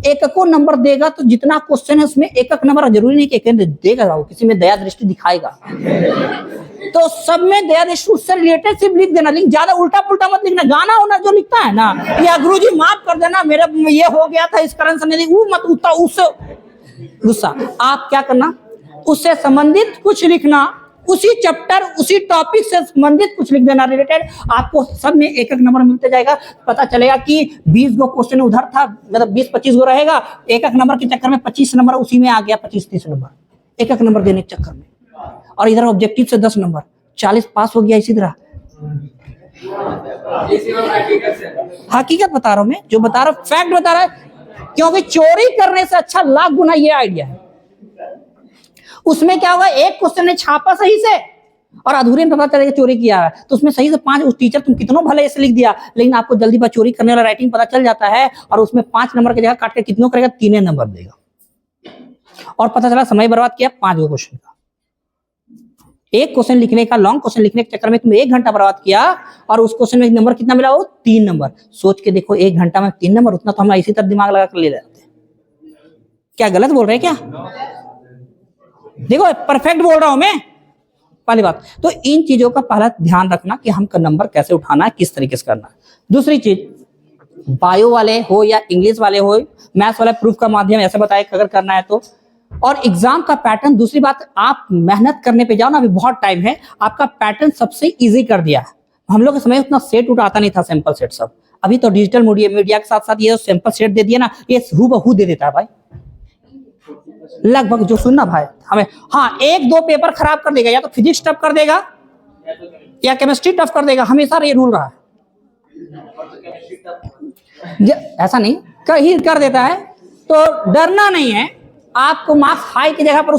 एक को नंबर देगा तो जितना क्वेश्चन है उसमें एक नंबर, जरूरी नहीं कि एक देगा, वो किसी में दया दृष्टि दिखाएगा तो सब में दया दृष्टि उससे रिलेटेड सिर्फ लिख देना, लेकिन ज्यादा उल्टा पुल्टा मत लिखना। गाना होना जो लिखता है ना, या गुरुजी माफ कर देना मेरा ये हो गया था इस कारण से नहीं, वो मत उतना उससे गुस्सा। आप क्या करना, उससे संबंधित कुछ लिखना, उसी चैप्टर उसी टॉपिक से संबंधित कुछ लिख देना रिलेटेड। आपको सब में एक नंबर मिलते जाएगा। पता चलेगा कि 20 गो क्वेश्चन उधर था, मतलब 20-25 गो रहेगा, एक नंबर के चक्कर में 25 नंबर उसी में आ गया, 25-30 नंबर एक नंबर देने के चक्कर में। और इधर ऑब्जेक्टिव से 10 नंबर, 40 पास हो गया। इसी तरह हकीकत बता रहा हूं मैं, जो बता रहा हूं फैक्ट बता रहा है, क्योंकि चोरी करने से अच्छा लाख गुना ये आइडिया है। उसमें क्या होगा, एक क्वेश्चन ने छापा सही से और अधूरे में पता चलेगा चोरी किया है, तो उसमें सही से 5, उस टीचर तुम कितनों भले ऐसे लिख दिया, लेकिन आपको जल्दी बात चोरी करने वाला राइटिंग पता चल जाता है, और उसमें 5 नंबर की जगह काट के कितनों करेगा, 3 नंबर देगा। और पता चला समय बर्बाद किया 5 गो क्वेश्चन का। एक क्वेश्चन लिखने का, लॉन्ग क्वेश्चन लिखने के चक्कर में तुम 1 घंटा बर्बाद किया, और उस क्वेश्चन में नंबर कितना मिला, वो 3 नंबर। सोच के देखो, 1 घंटा में 3 नंबर, उतना तो हम इसी तरह दिमाग लगा कर ले लेते हैं। क्या गलत बोल रहे हैं क्या? देखो परफेक्ट बोल रहा हूं मैं। पहली बात तो इन चीजों का पहला ध्यान रखना कि हमका नंबर कैसे उठाना है, किस तरीके से करना है। दूसरी चीज, बायो वाले हो या इंग्लिश वाले हो, मैथ्स वाले प्रूफ का माध्यम ऐसे बताए अगर करना है तो, और एग्जाम का पैटर्न। दूसरी बात, आप मेहनत करने पे जाओ ना, अभी बहुत टाइम है, आपका पैटर्न सबसे इजी कर दिया है। हम लोग के समय उतना सेट उठ आता नहीं था, सैंपल सेट सब। अभी तो डिजिटल मीडिया के साथ साथ ये सैंपल सेट दे दिया ना, ये हूबहू दे देता है भाई, लगभग जो सुनना भाई हमें। हाँ, 1-2 पेपर खराब कर देगा, या तो फिजिक्स टफ कर देगा या केमिस्ट्री टफ कर देगा, हमेशा ये रूल रहा है। ऐसा नहीं कहीं कर देता है, तो डरना नहीं है। आपको मार्क्स हाई की जगह पर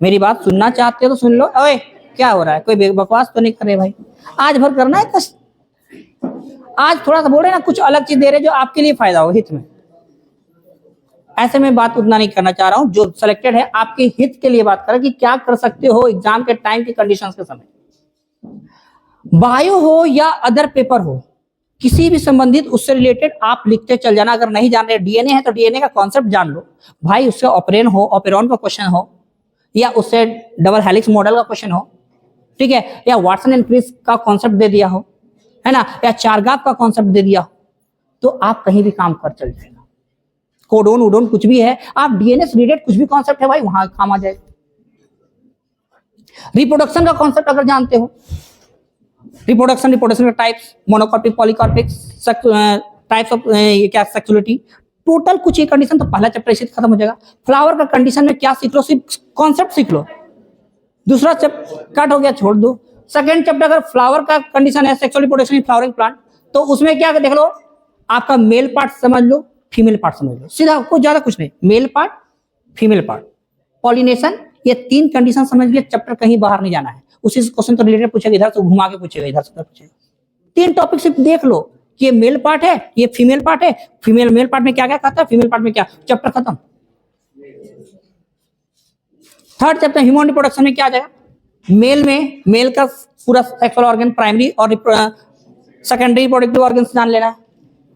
मेरी बात सुनना चाहते हो तो सुन लो। ओए क्या हो रहा है, कोई बकवास तो नहीं कर रहे भाई, आज भर करना है कष्ट। आज थोड़ा सा बोल रहे ना, कुछ अलग चीज दे रहे जो आपके लिए फायदा हो, हित में। ऐसे में बात उतना नहीं करना चाह रहा हूं, जो सिलेक्टेड है आपके हित के लिए बात करें कि क्या कर सकते हो एग्जाम के टाइम की कंडीशंस के समय। बायो हो या अदर पेपर हो, किसी भी संबंधित उससे रिलेटेड आप लिखते चल जाना। अगर नहीं जान रहे, डीएनए है तो डीएनए का कॉन्सेप्ट जान लो भाई, उससे ऑपेरॉन का क्वेश्चन हो, या उससे डबल हेलिक्स मॉडल का क्वेश्चन हो, ठीक है, या वाटसन एंड क्रिस का कॉन्सेप्ट दे दिया हो, है ना, या चारगाफ का कॉन्सेप्ट दे दिया हो, तो आप कहीं भी काम कर चल जाएगा। कोडोन उडोन कुछ भी है, आप डीएनए से रिलेटेड कुछ भी कॉन्सेप्ट है भाई, वहां काम आ जाएगा। रिप्रोडक्शन का कॉन्सेप्ट अगर जानते हो, रिप्रोडक्शन के टाइप्स, मोनोकॉर्पिक, पॉलीकॉर्पिक, टाइप्स ऑफ क्या सेक्सुअलिटी, टोटल कुछ ये कंडीशन, तो पहला चैप्टर इसी खत्म हो जाएगा। फ्लावर का कंडीशन में क्या सीख लो, सिर्फ कॉन्सेप्ट सीख लो। दूसरा चैप्टर कट हो गया, छोड़ दो। सेकंड चैप्टर अगर फ्लावर का कंडीशन है, sexual reproduction in flowering plant, तो उसमें क्या देख लो, आपका मेल पार्ट समझ लो, फीमेल पार्ट समझ लो, सीधा, आपको ज्यादा कुछ नहीं, male part, female part, pollination, ये 3 कंडीशन समझ लिया, चैप्टर कहीं बाहर नहीं जाना है। उसी क्वेश्चन तो रिलेटेड पूछेगा, इधर से घुमा के पूछेगा, इधर से पूछेगा। 3 टॉपिक सिर्फ देख लो कि ये मेल पार्ट है, ये फीमेल पार्ट है, मेल पार्ट में क्या क्या खाता है, फीमेल पार्ट में क्या, चैप्टर खत्म। थर्ड चैप्टर ह्यूमन रिप्रोडक्शन में क्या आ जाएगा, मेल में मेल का पूरा सेक्सुअल ऑर्गन, प्राइमरी और सेकेंडरी रिप्रोडक्टिव ऑर्गन जान लेना है।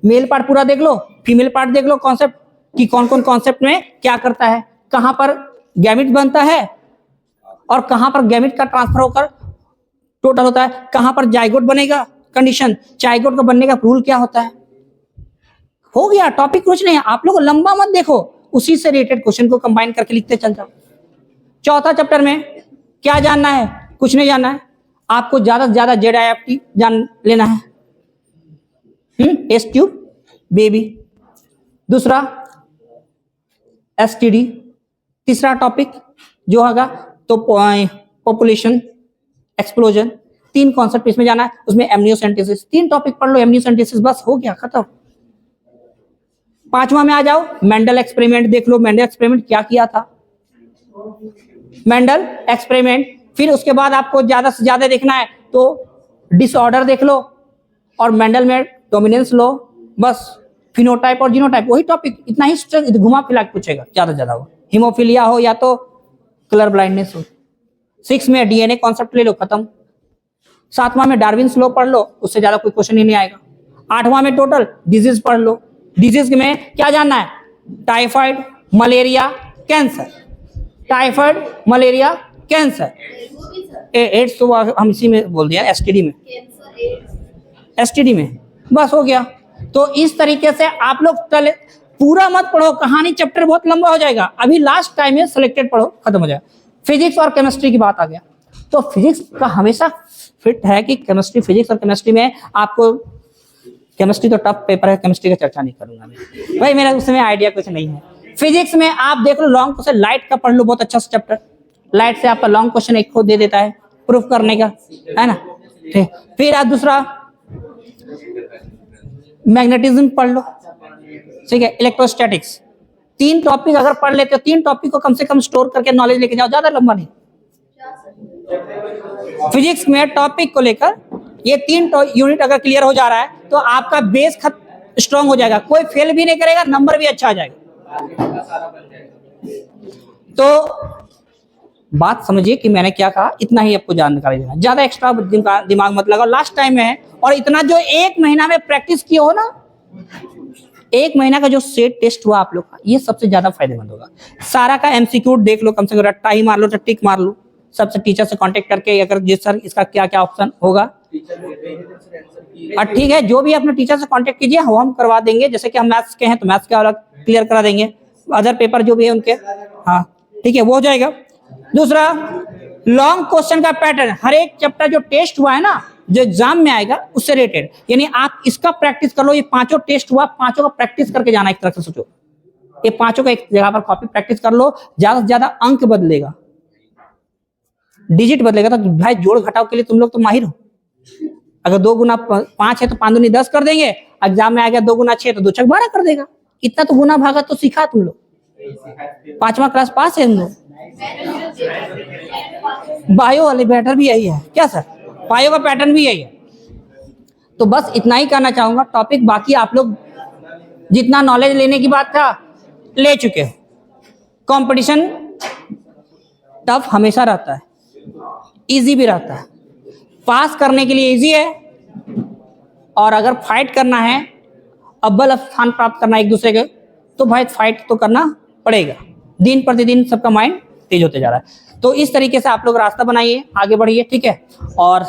मेल पार्ट पूरा देख लो, फीमेल पार्ट देख लो, कॉन्सेप्ट कि कौन कौन कॉन्सेप्ट में क्या करता है, कहां पर गैमिट बनता है और कहां पर गैमिट का ट्रांसफर होकर टोटल होता है, कहां पर जाइगोट बनेगा, कंडीशन, जाइगोट का बनने का रूल क्या होता है। हो गया, टॉपिक कुछ नहीं है, आप लोग लंबा मत देखो, उसी से रिलेटेड क्वेश्चन को कंबाइन करके लिखते चल जाओ। चौथा चैप्टर में क्या जानना है, कुछ नहीं जानना है, आपको ज्यादा से ज्यादा ZIFT जान लेना है, टेस्ट ट्यूब बेबी, दूसरा STD, तीसरा टॉपिक जो होगा तो पॉपुलेशन एक्सप्लोजन, 3 कॉन्सेप्ट इसमें जाना है, उसमें एमनियोसेंटेसिस, 3 टॉपिक पढ़ लो, एमनियोसेंटेसिस बस हो गया खत्म। 5वां में आ जाओ, मेंडल एक्सपेरिमेंट देख लो, मेंडल एक्सपेरिमेंट क्या किया था, मेंडल एक्सपेरिमेंट। फिर उसके बाद आपको ज्यादा से ज्यादा देखना है तो डिसऑर्डर देख लो और मेंडल में डोमिनेंस लो, बस फिनोटाइप और जीनोटाइप, वही टॉपिक, इतना ही घुमा फिरा के पूछेगा ज्यादा से ज्यादा, हो हीमोफीलिया हो या तो कलर ब्लाइंडनेस हो। 6 में DNA कॉन्सेप्ट ले लो, खत्म। 7वां में डार्विन्स लॉ पढ़ लो, उससे ज्यादा कोई क्वेश्चन ही नहीं आएगा। 8वां में टोटल डिजीज पढ़ लो, डिजीज में क्या जानना है, typhoid, malaria, cancer, typhoid, malaria, cancer, AIDS तो हम इसी में बोल दिया, STD में बस हो गया। तो इस तरीके से आप लोग पूरा मत पढ़ो, कहानी चैप्टर बहुत लंबा हो जाएगा, अभी लास्ट टाइम में सिलेक्टेड पढ़ो, खत्म हो जाएगा। फिजिक्स और केमिस्ट्री की बात आ गया, तो फिजिक्स का हमेशा फिट है कि केमिस्ट्री, फिजिक्स और केमिस्ट्री में आपको, केमिस्ट्री तो टफ पेपर है, केमिस्ट्री का चर्चा नहीं करूंगा मैं भाई, मेरा उसमें आइडिया कुछ नहीं है। फिजिक्स में आप देख लो लॉन्ग क्वेश्चन, लाइट का पढ़ लो, बहुत अच्छा चैप्टर, लाइट से आपका लॉन्ग क्वेश्चन एक को दे देता है प्रूफ करने का, है ना। फिर आप दूसरा मैग्नेटिज्म पढ़ लो, ठीक है, इलेक्ट्रोस्टैटिक्स, 3 टॉपिक अगर पढ़ लेते हो, 3 टॉपिक को कम से कम स्टोर करके नॉलेज लेके जाओ, ज्यादा लंबा नहीं। फिजिक्स में टॉपिक को लेकर ये 3 यूनिट अगर क्लियर हो जा रहा है तो आपका बेस स्ट्रांग हो जाएगा, कोई फेल भी नहीं करेगा, नंबर भी अच्छा आ जाएगा। तो बात समझिए कि मैंने क्या कहा, इतना ही आपको जानकारी देना, ज्यादा एक्स्ट्रा दिमाग मत लगाओ, लास्ट टाइम में है। और इतना जो 1 महीना में प्रैक्टिस किए हो ना, 1 महीना का जो सेट टेस्ट हुआ आप लोग का, ये सबसे ज्यादा फायदेमंद होगा। सारा का MCQ देख लो, कम से कम रट्टा ही मार लो, टिक मार लो, सबसे टीचर से कांटेक्ट करके, अगर जिस सर इसका क्या क्या ऑप्शन होगा, और ठीक है, जो भी अपने टीचर से कांटेक्ट कीजिए, हम करवा देंगे। जैसे कि हम मैथ्स के हैं तो मैथ्स के अलग क्लियर करा देंगे, अदर पेपर जो भी है उनके, हाँ ठीक है, वो हो जाएगा। दूसरा, लॉन्ग क्वेश्चन का पैटर्न, हर एक चैप्टर जो टेस्ट हुआ है ना, जो एग्जाम में आएगा उससे रिलेटेड, यानी आप इसका प्रैक्टिस कर लो। ये 5 टेस्ट हुआ, 5 का प्रैक्टिस करके जाना, एक तरह से सोचो, ये 5 का एक जगह पर कॉपी प्रैक्टिस कर लो, ज्यादा से ज्यादा अंक बदलेगा, डिजिट बदलेगा। तो भाई जोड़ घटाव के लिए तुम लोग तो माहिर हो, अगर 2 गुना 5 है तो 5 दूनी 10 कर देंगे, एग्जाम में आएगा 2 गुना 6 तो 2 छक 12 कर देगा। इतना तो गुना भागा तो सीखा तुम लोग, 5वां क्लास पास है हम लोग। बायो वाले पैटर्न भी यही है क्या सर, बायो का पैटर्न भी यही है। तो बस इतना ही कहना चाहूंगा, टॉपिक बाकी आप लोग जितना नॉलेज लेने की बात था ले चुके हो। कंपटीशन टफ हमेशा रहता है, इजी भी रहता है, पास करने के लिए इजी है, और अगर फाइट करना है, अव्वल स्थान प्राप्त करना एक दूसरे के, तो भाई फाइट तो करना पड़ेगा। दिन प्रतिदिन सबका माइंड तेज होते जा रहा है। तो इस तरीके से आप लोग रास्ता बनाइए, आगे बढ़िए, ठीक है। और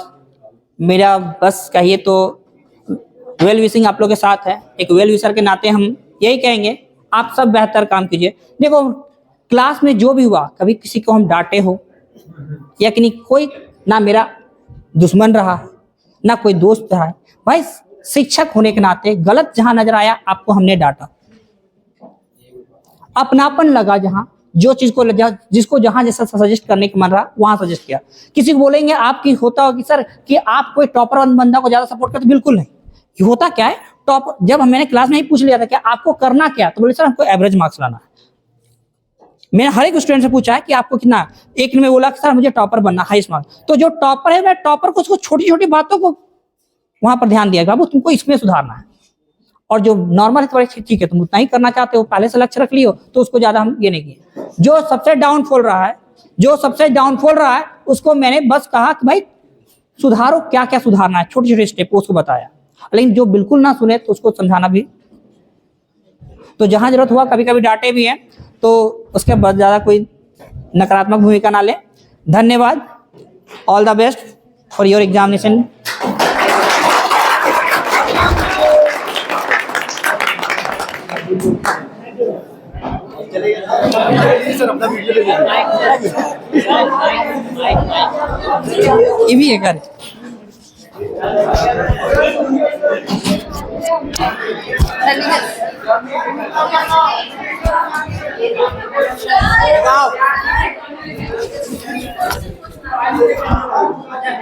मेरा बस कहिए तो वेल विशिंग आप लोग के साथ है, एक वेल विशर के नाते हम यही कहेंगे, आप सब बेहतर काम कीजिए। देखो क्लास में जो भी हुआ, कभी किसी को हम डांटे हो या कि नहीं, कोई ना मेरा दुश्मन रहा ना कोई दोस्त रहा है, भाई शिक्षक होने के नाते गलत जहां नजर आया आपको हमने डांटा, अपनापन लगा, जहां जो चीज को जिसको जहां जैसा सजेस्ट करने का मन रहा वहां सजेस्ट किया। किसी को बोलेंगे आपकी होता हो कि सर कि आप कोई टॉपर बंदा को ज्यादा सपोर्ट करते, बिल्कुल नहीं। ये होता क्या है, टॉप जब मैंने क्लास में ही पूछ लिया था कि आपको करना क्या, तो बोले सर हमको एवरेज मार्क्स लाना है। मैंने हर एक स्टूडेंट से पूछा है कि आपको कितना, एक ने बोला कि सर मुझे टॉपर बनना, हाईएस्ट मार्क्स। तो जो टॉपर है, मैं टॉपर को उसको छोटी छोटी बातों को वहां पर ध्यान दिया, बाबू तुमको इसमें सुधारना है। और जो नॉर्मल है ठीक है, तुम उतना ही करना चाहते हो, पहले से लक्ष्य रख लियो, तो उसको ज्यादा हम ये नहीं किए। जो सबसे डाउनफॉल रहा है, उसको मैंने बस कहा कि भाई सुधारो, क्या क्या सुधारना है, छोटे छोटे स्टेप उसको बताया। लेकिन जो बिल्कुल ना सुने तो उसको समझाना भी, तो जहां जरूरत हुआ कभी कभी डांटे भी हैं, तो उसके बाद ज्यादा कोई नकारात्मक भूमिका ना लें। धन्यवाद। All the best for your examination. ये भी है कर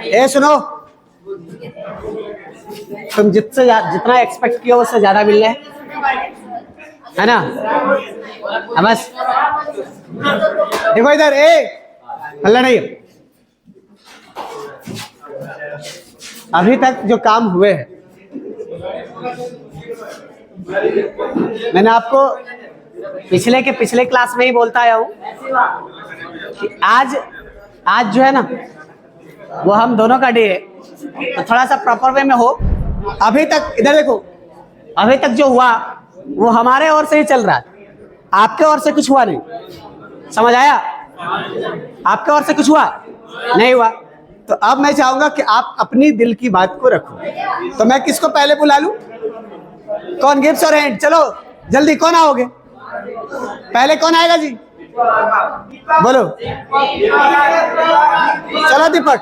ए सुनो, तुम जितना एक्सपेक्ट किया उससे ज्यादा मिल रहा है ना? हाँ बस देखो इधर, हल्ला नहीं। अभी तक जो काम हुए हैं मैंने आपको पिछले क्लास में ही बोलता आया हूं कि आज जो है ना वो हम दोनों का डे है, तो थोड़ा सा प्रॉपर वे में हो। अभी तक इधर देखो, अभी तक जो हुआ वो हमारे ओर से ही चल रहा है, आपके ओर से कुछ हुआ नहीं। समझ आया? आपके ओर से कुछ हुआ नहीं हुआ। तो अब मैं चाहूंगा कि आप अपनी दिल की बात को रखो। तो मैं किसको पहले बुला लूं? कौन गिव्स योर हैंड? चलो जल्दी, कौन आओगे पहले? कौन आएगा जी? बोलो। चलो दीपक,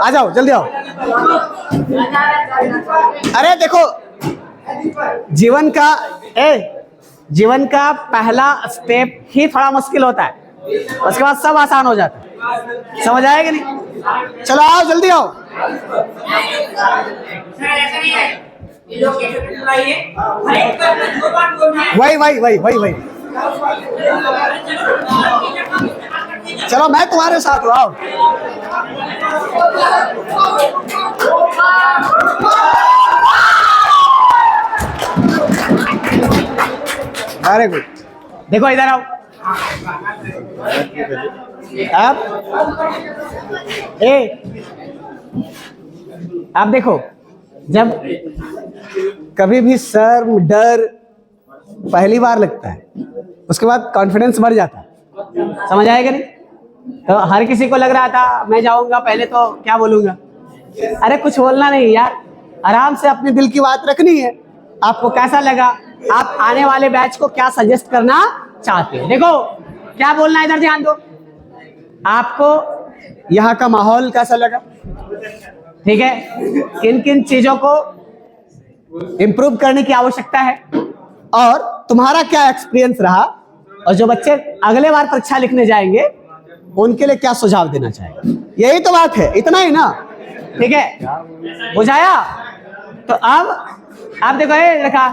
आ जाओ, जल्दी आओ। अरे देखो, जीवन का पहला स्टेप ही थोड़ा मुश्किल होता है, उसके बाद सब आसान हो जाता है। समझ आएगा नहीं? चलो आओ, जल्दी आओ। वही चलो मैं तुम्हारे साथ हूँ, आओ। Very good. देखो इधर आओ। आप देखो, जब कभी भी शर्म डर पहली बार लगता है, उसके बाद कॉन्फिडेंस बढ़ जाता है। समझ आएगा नहीं? तो हर किसी को लग रहा था मैं जाऊंगा पहले तो क्या बोलूंगा। अरे कुछ बोलना नहीं यार, आराम से अपने दिल की बात रखनी है। आपको कैसा लगा, आप आने वाले बैच को क्या सजेस्ट करना चाहते हैं? देखो क्या बोलना है, इधर ध्यान दो। आपको यहाँ का माहौल कैसा लगा, ठीक है? किन किन चीजों को इम्प्रूव करने की आवश्यकता है, और तुम्हारा क्या एक्सपीरियंस रहा, और जो बच्चे अगले बार परीक्षा लिखने जाएंगे उनके लिए क्या सुझाव देना चाहेंगे? यही तो बात है, इतना ही ना, ठीक है? बुझाया? तो अब आप देखो, ये देखा,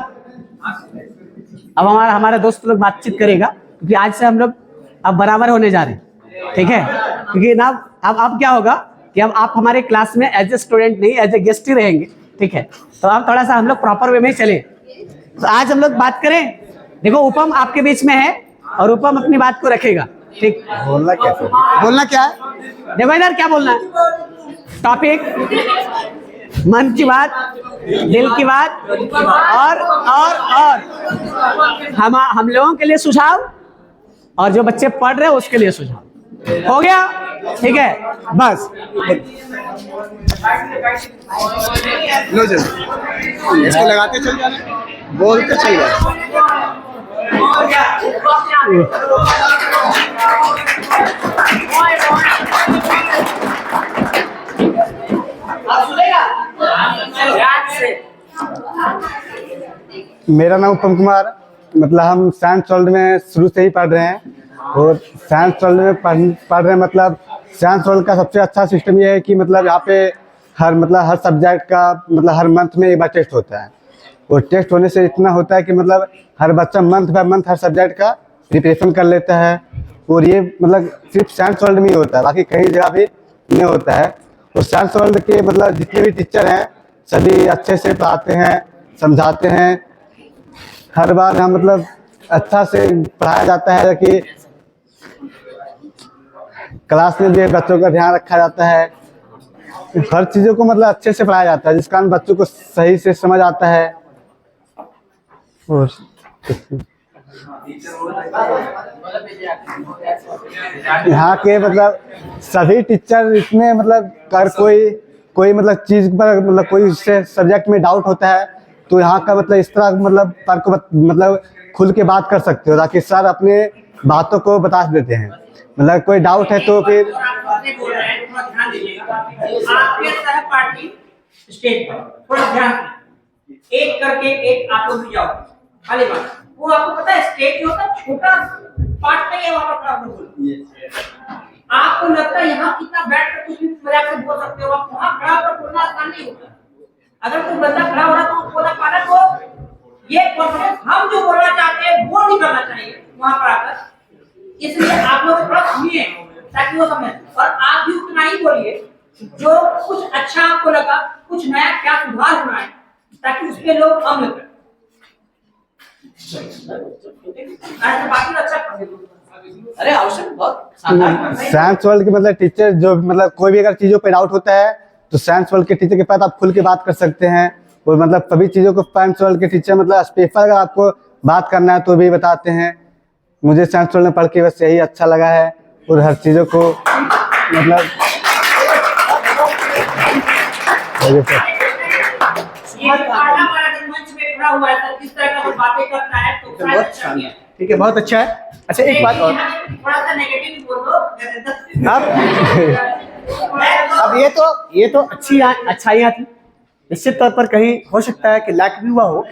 अब हमारा दोस्त लोग बातचीत करेगा, क्योंकि आज से हम लोग अब बराबर होने जा रहे हैं, ठीक है? क्योंकि ना अब क्या होगा कि अब आप हमारे क्लास में एज ए स्टूडेंट नहीं, एज ए गेस्ट ही रहेंगे, ठीक है? तो अब थोड़ा सा हम लोग प्रॉपर वे में चले। तो आज हम लोग बात करें, देखो उपम आपके बीच में है और उपम अपनी बात को रखेगा, ठीक? बोलना क्या है? देखो इधर क्या बोलना है, टॉपिक, मन की बात, दिल की बात, और हम लोगों के लिए सुझाव, और जो बच्चे पढ़ रहे हैं उसके लिए सुझाव। हो गया? ठीक है, बस लो जल्दी इसको लगाते चल जाना, बोलते चल जाना। मेरा नाम उत्तम कुमार, मतलब हम साइंस वर्ल्ड में शुरू से ही पढ़ रहे हैं, और साइंस वर्ल्ड में पढ़ रहे हैं। मतलब साइंस वर्ल्ड का सबसे अच्छा सिस्टम ये है कि मतलब यहाँ पे हर सब्जेक्ट का मतलब हर मंथ में एक बार टेस्ट होता है, और टेस्ट होने से इतना होता है कि मतलब हर बच्चा month by month her subject का प्रिपरेशन कर लेता है। और ये मतलब सिर्फ साइंस वर्ल्ड में ही होता है, बाकी कई जगह भी नहीं होता है। और साइंस वर्ल्ड के मतलब जितने भी टीचर हैं सभी अच्छे से पढ़ाते हैं, समझाते हैं। हर बार यहाँ मतलब अच्छा से पढ़ाया जाता है कि क्लास में भी बच्चों का ध्यान रखा जाता है। हर चीज़ों को मतलब अच्छे से पढ़ाया जाता है, जिस कारण बच्चों को सही से समझ आता है। और यहाँ के मतलब सभी टीचर इसमें मतलब कर कोई मतलब चीज पर मतलब कोई सब्जेक्ट में डाउट होता है तो यहाँ का मतलब इस तरह मतलब तर्क मतलब खुल के बात कर सकते हो ताकि सर अपने बातों को बता देते हैं। मतलब कोई डाउट है तो फिर आपके सहपाठी स्टेज पर थोड़ा ध्यान दीजिए। एक करके एक आप लोग भी जाओ खाली बात। वो आपको पता है स्टेज जो होता है छोटा पार्ट नहीं है, वहां पर खड़ा होकर बोलो। आपको लगता है यहाँ कितना बैठ कर कुछ भी मजाक से बोल सकते हो, आप वहां खड़ा होकर बोलना आसान नहीं होता। अगर कोई बंदा खड़ा हो रहा तो बोला पाना तो ये कॉन्फिडेंस हम जो बोलना चाहते हैं वो नहीं करना चाहिए वहां पर आकर। इसलिए आप लोग थोड़ा सुनिए ताकि वो समझे, और आप भी उतना ही बोलिए जो कुछ अच्छा आपको लगा, कुछ नया क्या सुधार होना है ताकि उस पे लोग अमल करें। बाकी अच्छा अरे आवश्यक बहुत शानदार। साइंस वर्ल्ड के मतलब टीचर जो मतलब कोई भी अगर चीजों पे डाउट होता है तो साइंस वर्ल्ड के टीचर के पास आप खुल के बात कर सकते हैं। और मतलब सभी चीजों को साइंस वर्ल्ड के टीचर मतलब स्पेशल अगर आपको बात करना है तो भी बताते हैं। मुझे साइंस वर्ल्ड में पढ़ के बस यही अच्छा लगा है और हर चीजों को मतलब मंच पे खड़ा हुआ है किस तरह का बातें करता है तो बहुत शानदार, ठीक है, बहुत अच्छा है। अच्छा एक बात और, थोड़ा सा नेगेटिव बोल दो अब ये तो अच्छाइयाँ थी। निश्चित तौर पर कहीं हो सकता है कि लैक भी हुआ हो,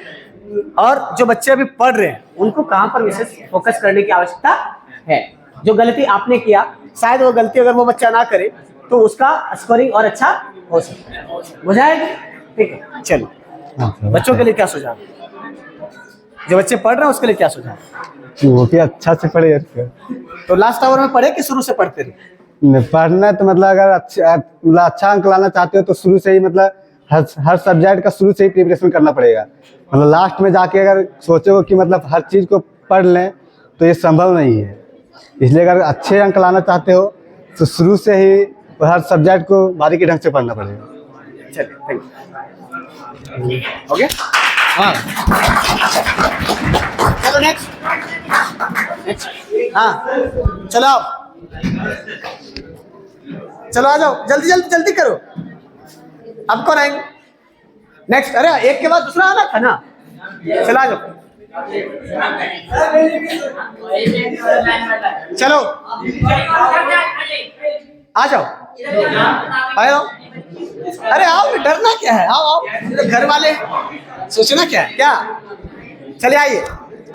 और जो बच्चे अभी पढ़ रहे हैं उनको कहाँ पर विशेष फोकस करने की आवश्यकता है। जो गलती आपने किया शायद वो गलती अगर वो बच्चा ना करे तो उसका स्कोरिंग और अच्छा हो सकता है, हो जाएगा। ठीक है, चलो बच्चों के लिए क्या सुझाव, जो बच्चे पढ़ रहे हैं उसके लिए क्या सुझाव? वो भी अच्छा से पढ़े यार। तो लास्ट आवर में पढ़े कि शुरू से पढ़ते रहे? पढ़ना तो मतलब अगर अच्छा अंक लाना चाहते हो तो शुरू से ही मतलब हर सब्जेक्ट का शुरू से ही प्रिपरेशन करना पड़ेगा। मतलब लास्ट में जाके अगर सोचो कि मतलब हर चीज़ को पढ़ लें तो ये संभव नहीं है। इसलिए अगर अच्छे अंक लाना चाहते हो तो शुरू से ही हर सब्जेक्ट को बारीकी ढंग से पढ़ना पड़ेगा। चलिए, थैंक यू। हो गया? हाँ, चलो नेक्स्ट। हाँ चलो आओ, चलो आ जाओ, जल्दी जल्दी जल्दी करो। अब कौन आएंगे नेक्स्ट? अरे एक के बाद दूसरा आना था ना, चलो आ जाओ। चलो आ जाओ, आओ। अरे आओ, डरना क्या है, आओ आओ, घर वाले सोचना क्या है क्या। चलिए आइए,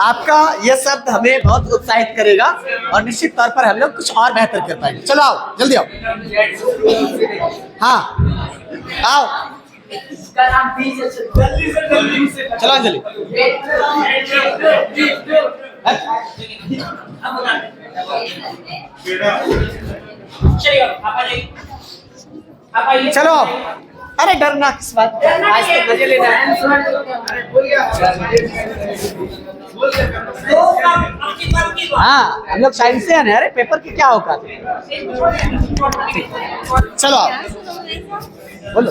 आपका यह शब्द हमें बहुत उत्साहित करेगा और निश्चित तौर पर हम लोग कुछ और बेहतर कर पाएंगे। चलो आओ, जल्दी आओ। हाँ आओ, चलो अंजलि। चलो, अरे डरना किस बात, आज तो मजे लेना है। हाँ हम लोग साइंसियन है, अरे पेपर की क्या औकात है। चलो आप बोलो।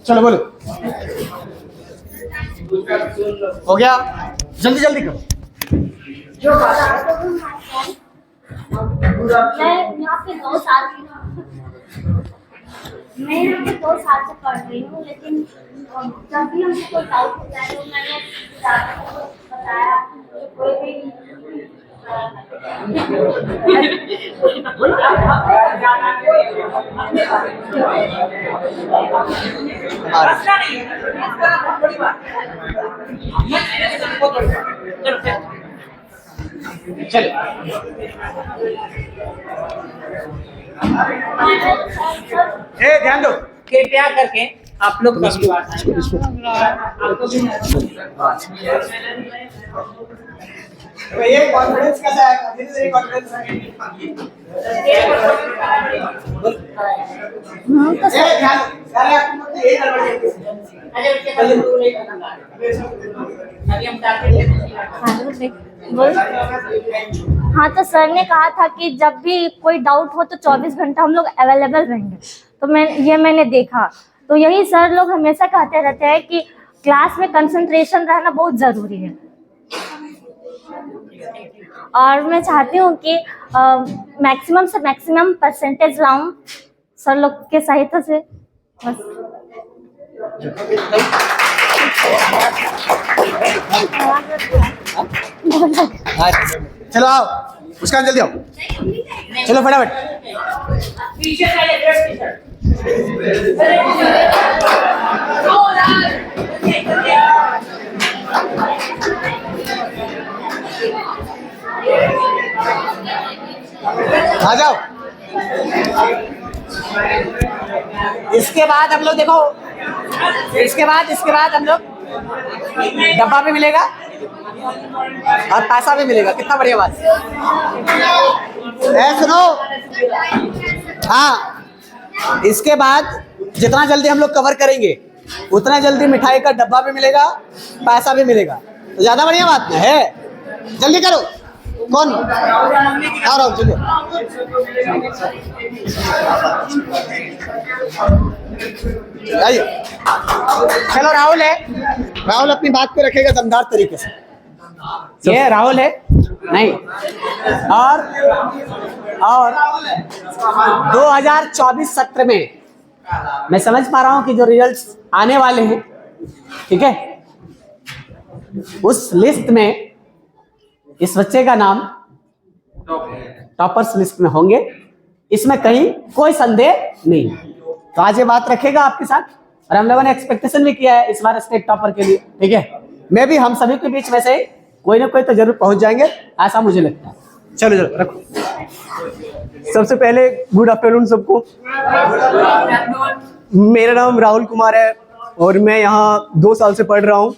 चलो बोलो, हो गया, जल्दी जल्दी करो। मैं यहाँ पे 2 साल से पढ़ रही हूँ, लेकिन जब भी हमको कोई डाउट होता है तो मैंने बताया कोई भी चलो ए ध्यान दो, कृपया करके आप लोग ये कॉन्फिडेंस कैसा है, धीरे धीरे कॉन्फिडेंस ध्यान, सारे आपको ये गड़बड़ बोल हाँ, तो सर ने कहा था कि जब भी कोई डाउट हो तो 24 घंटा हम लोग अवेलेबल रहेंगे। तो मैंने देखा। तो यही सर लोग हमेशा कहते रहते हैं कि क्लास में कंसंट्रेशन रहना बहुत ज़रूरी है। और मैं चाहती हूँ कि मैक्सिमम से मैक्सिमम परसेंटेज लाऊं सर लोग के सहायता से। बस चलो आओ, मुस्कान जल्दी आओ, चलो फटाफट। आ जाओ। इसके बाद हम लोग देखो, इसके बाद हम लोग डब्बा भी मिलेगा और पैसा भी मिलेगा। कितना बढ़िया बात। सुनो, हाँ, इसके बाद जितना जल्दी हम लोग कवर करेंगे उतना जल्दी मिठाई का डब्बा भी मिलेगा, पैसा भी मिलेगा। तो ज्यादा बढ़िया बात ना है। जल्दी करो। कौन आ रहा? चलिए आइए। चलो राहुल है, राहुल अपनी बात को रखेगा दमदार तरीके से। ये राहुल है नहीं। और 2024 सत्र में मैं समझ पा रहा हूं कि जो रिजल्ट्स आने वाले हैं, ठीक है, उस लिस्ट में इस बच्चे का नाम टॉपर्स लिस्ट में होंगे, इसमें कहीं कोई संदेह नहीं। तो आज ये बात रखेगा आपके साथ, और हम लोगों ने एक्सपेक्टेशन भी किया है इस बार स्टेट टॉपर के लिए, ठीक है। मैं भी हम सभी के बीच में से कोई ना कोई तो जरूर पहुंच जाएंगे, ऐसा मुझे लगता है। चलो चलो रखो। सबसे पहले गुड आफ्टरनून सबको। मेरा नाम राहुल कुमार है और मैं यहाँ 2 साल से पढ़ रहा हूँ।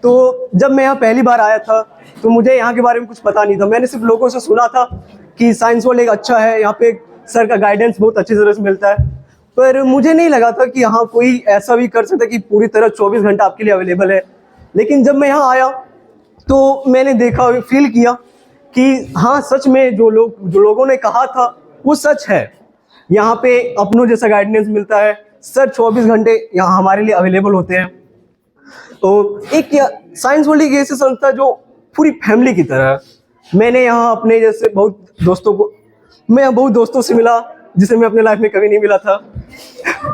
तो जब मैं यहाँ पहली बार आया था तो मुझे यहाँ के बारे में कुछ पता नहीं था। मैंने सिर्फ लोगों से सुना था कि साइंस वर्ल्ड एक अच्छा है, यहाँ पे सर का गाइडेंस बहुत अच्छी तरह से मिलता है, पर मुझे नहीं लगा था कि यहाँ कोई ऐसा भी कर सकता है कि पूरी तरह 24 घंटा आपके लिए अवेलेबल है। लेकिन जब मैं यहाँ आया तो मैंने देखा, फील किया कि हाँ सच में जो लोगों ने कहा था वो सच है। यहाँ पे अपनों जैसा गाइडेंस मिलता है, सर 24 घंटे यहाँ हमारे लिए अवेलेबल होते हैं। तो एक साइंस वर्ल्ड एक ऐसी संस्था जो पूरी फैमिली की तरह है। मैंने यहाँ अपने जैसे बहुत दोस्तों से मिला जिसे मैं अपने लाइफ में कभी नहीं मिला था।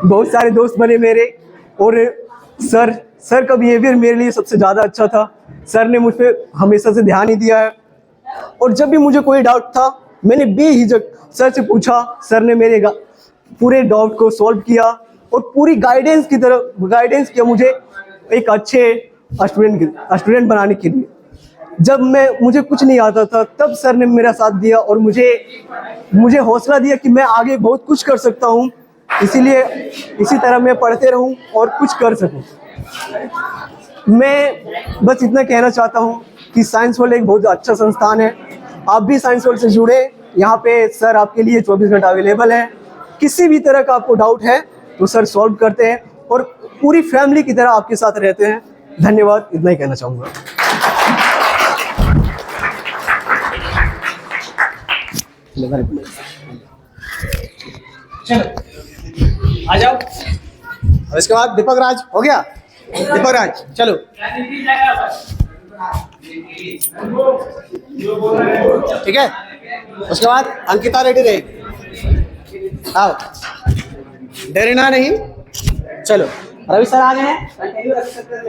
बहुत सारे दोस्त बने मेरे, और सर का बिहेवियर मेरे लिए सबसे ज़्यादा अच्छा था। सर ने मुझ पर हमेशा से ध्यान ही दिया है, और जब भी मुझे कोई डाउट था मैंने बेहिचक सर से पूछा। सर ने मेरे पूरे डाउट को सॉल्व किया और पूरी गाइडेंस किया मुझे एक अच्छे स्टूडेंट बनाने के लिए। जब मुझे कुछ नहीं आता था तब सर ने मेरा साथ दिया और मुझे हौसला दिया कि मैं आगे बहुत कुछ कर सकता हूँ, इसीलिए इसी तरह मैं पढ़ते रहूँ और कुछ कर सकूँ। मैं बस इतना कहना चाहता हूँ कि साइंस वर्ल्ड एक बहुत अच्छा संस्थान है। आप भी साइंस वर्ल्ड से जुड़े। यहाँ पे सर आपके लिए 24 घंटा अवेलेबल है। किसी भी तरह का आपको डाउट है तो सर सॉल्व करते हैं और पूरी फैमिली की तरह आपके साथ रहते हैं। धन्यवाद, इतना ही कहना चाहूँगा। आ जाओ। और इसके बाद दीपक राज हो गया। दीपक राज चलो। ठीक है, उसके बाद अंकिता रेड्डी रहे। आओ, डरना नहीं। चलो, रवि सर आ गए हैं, कंटिन्यू रख सकते हैं।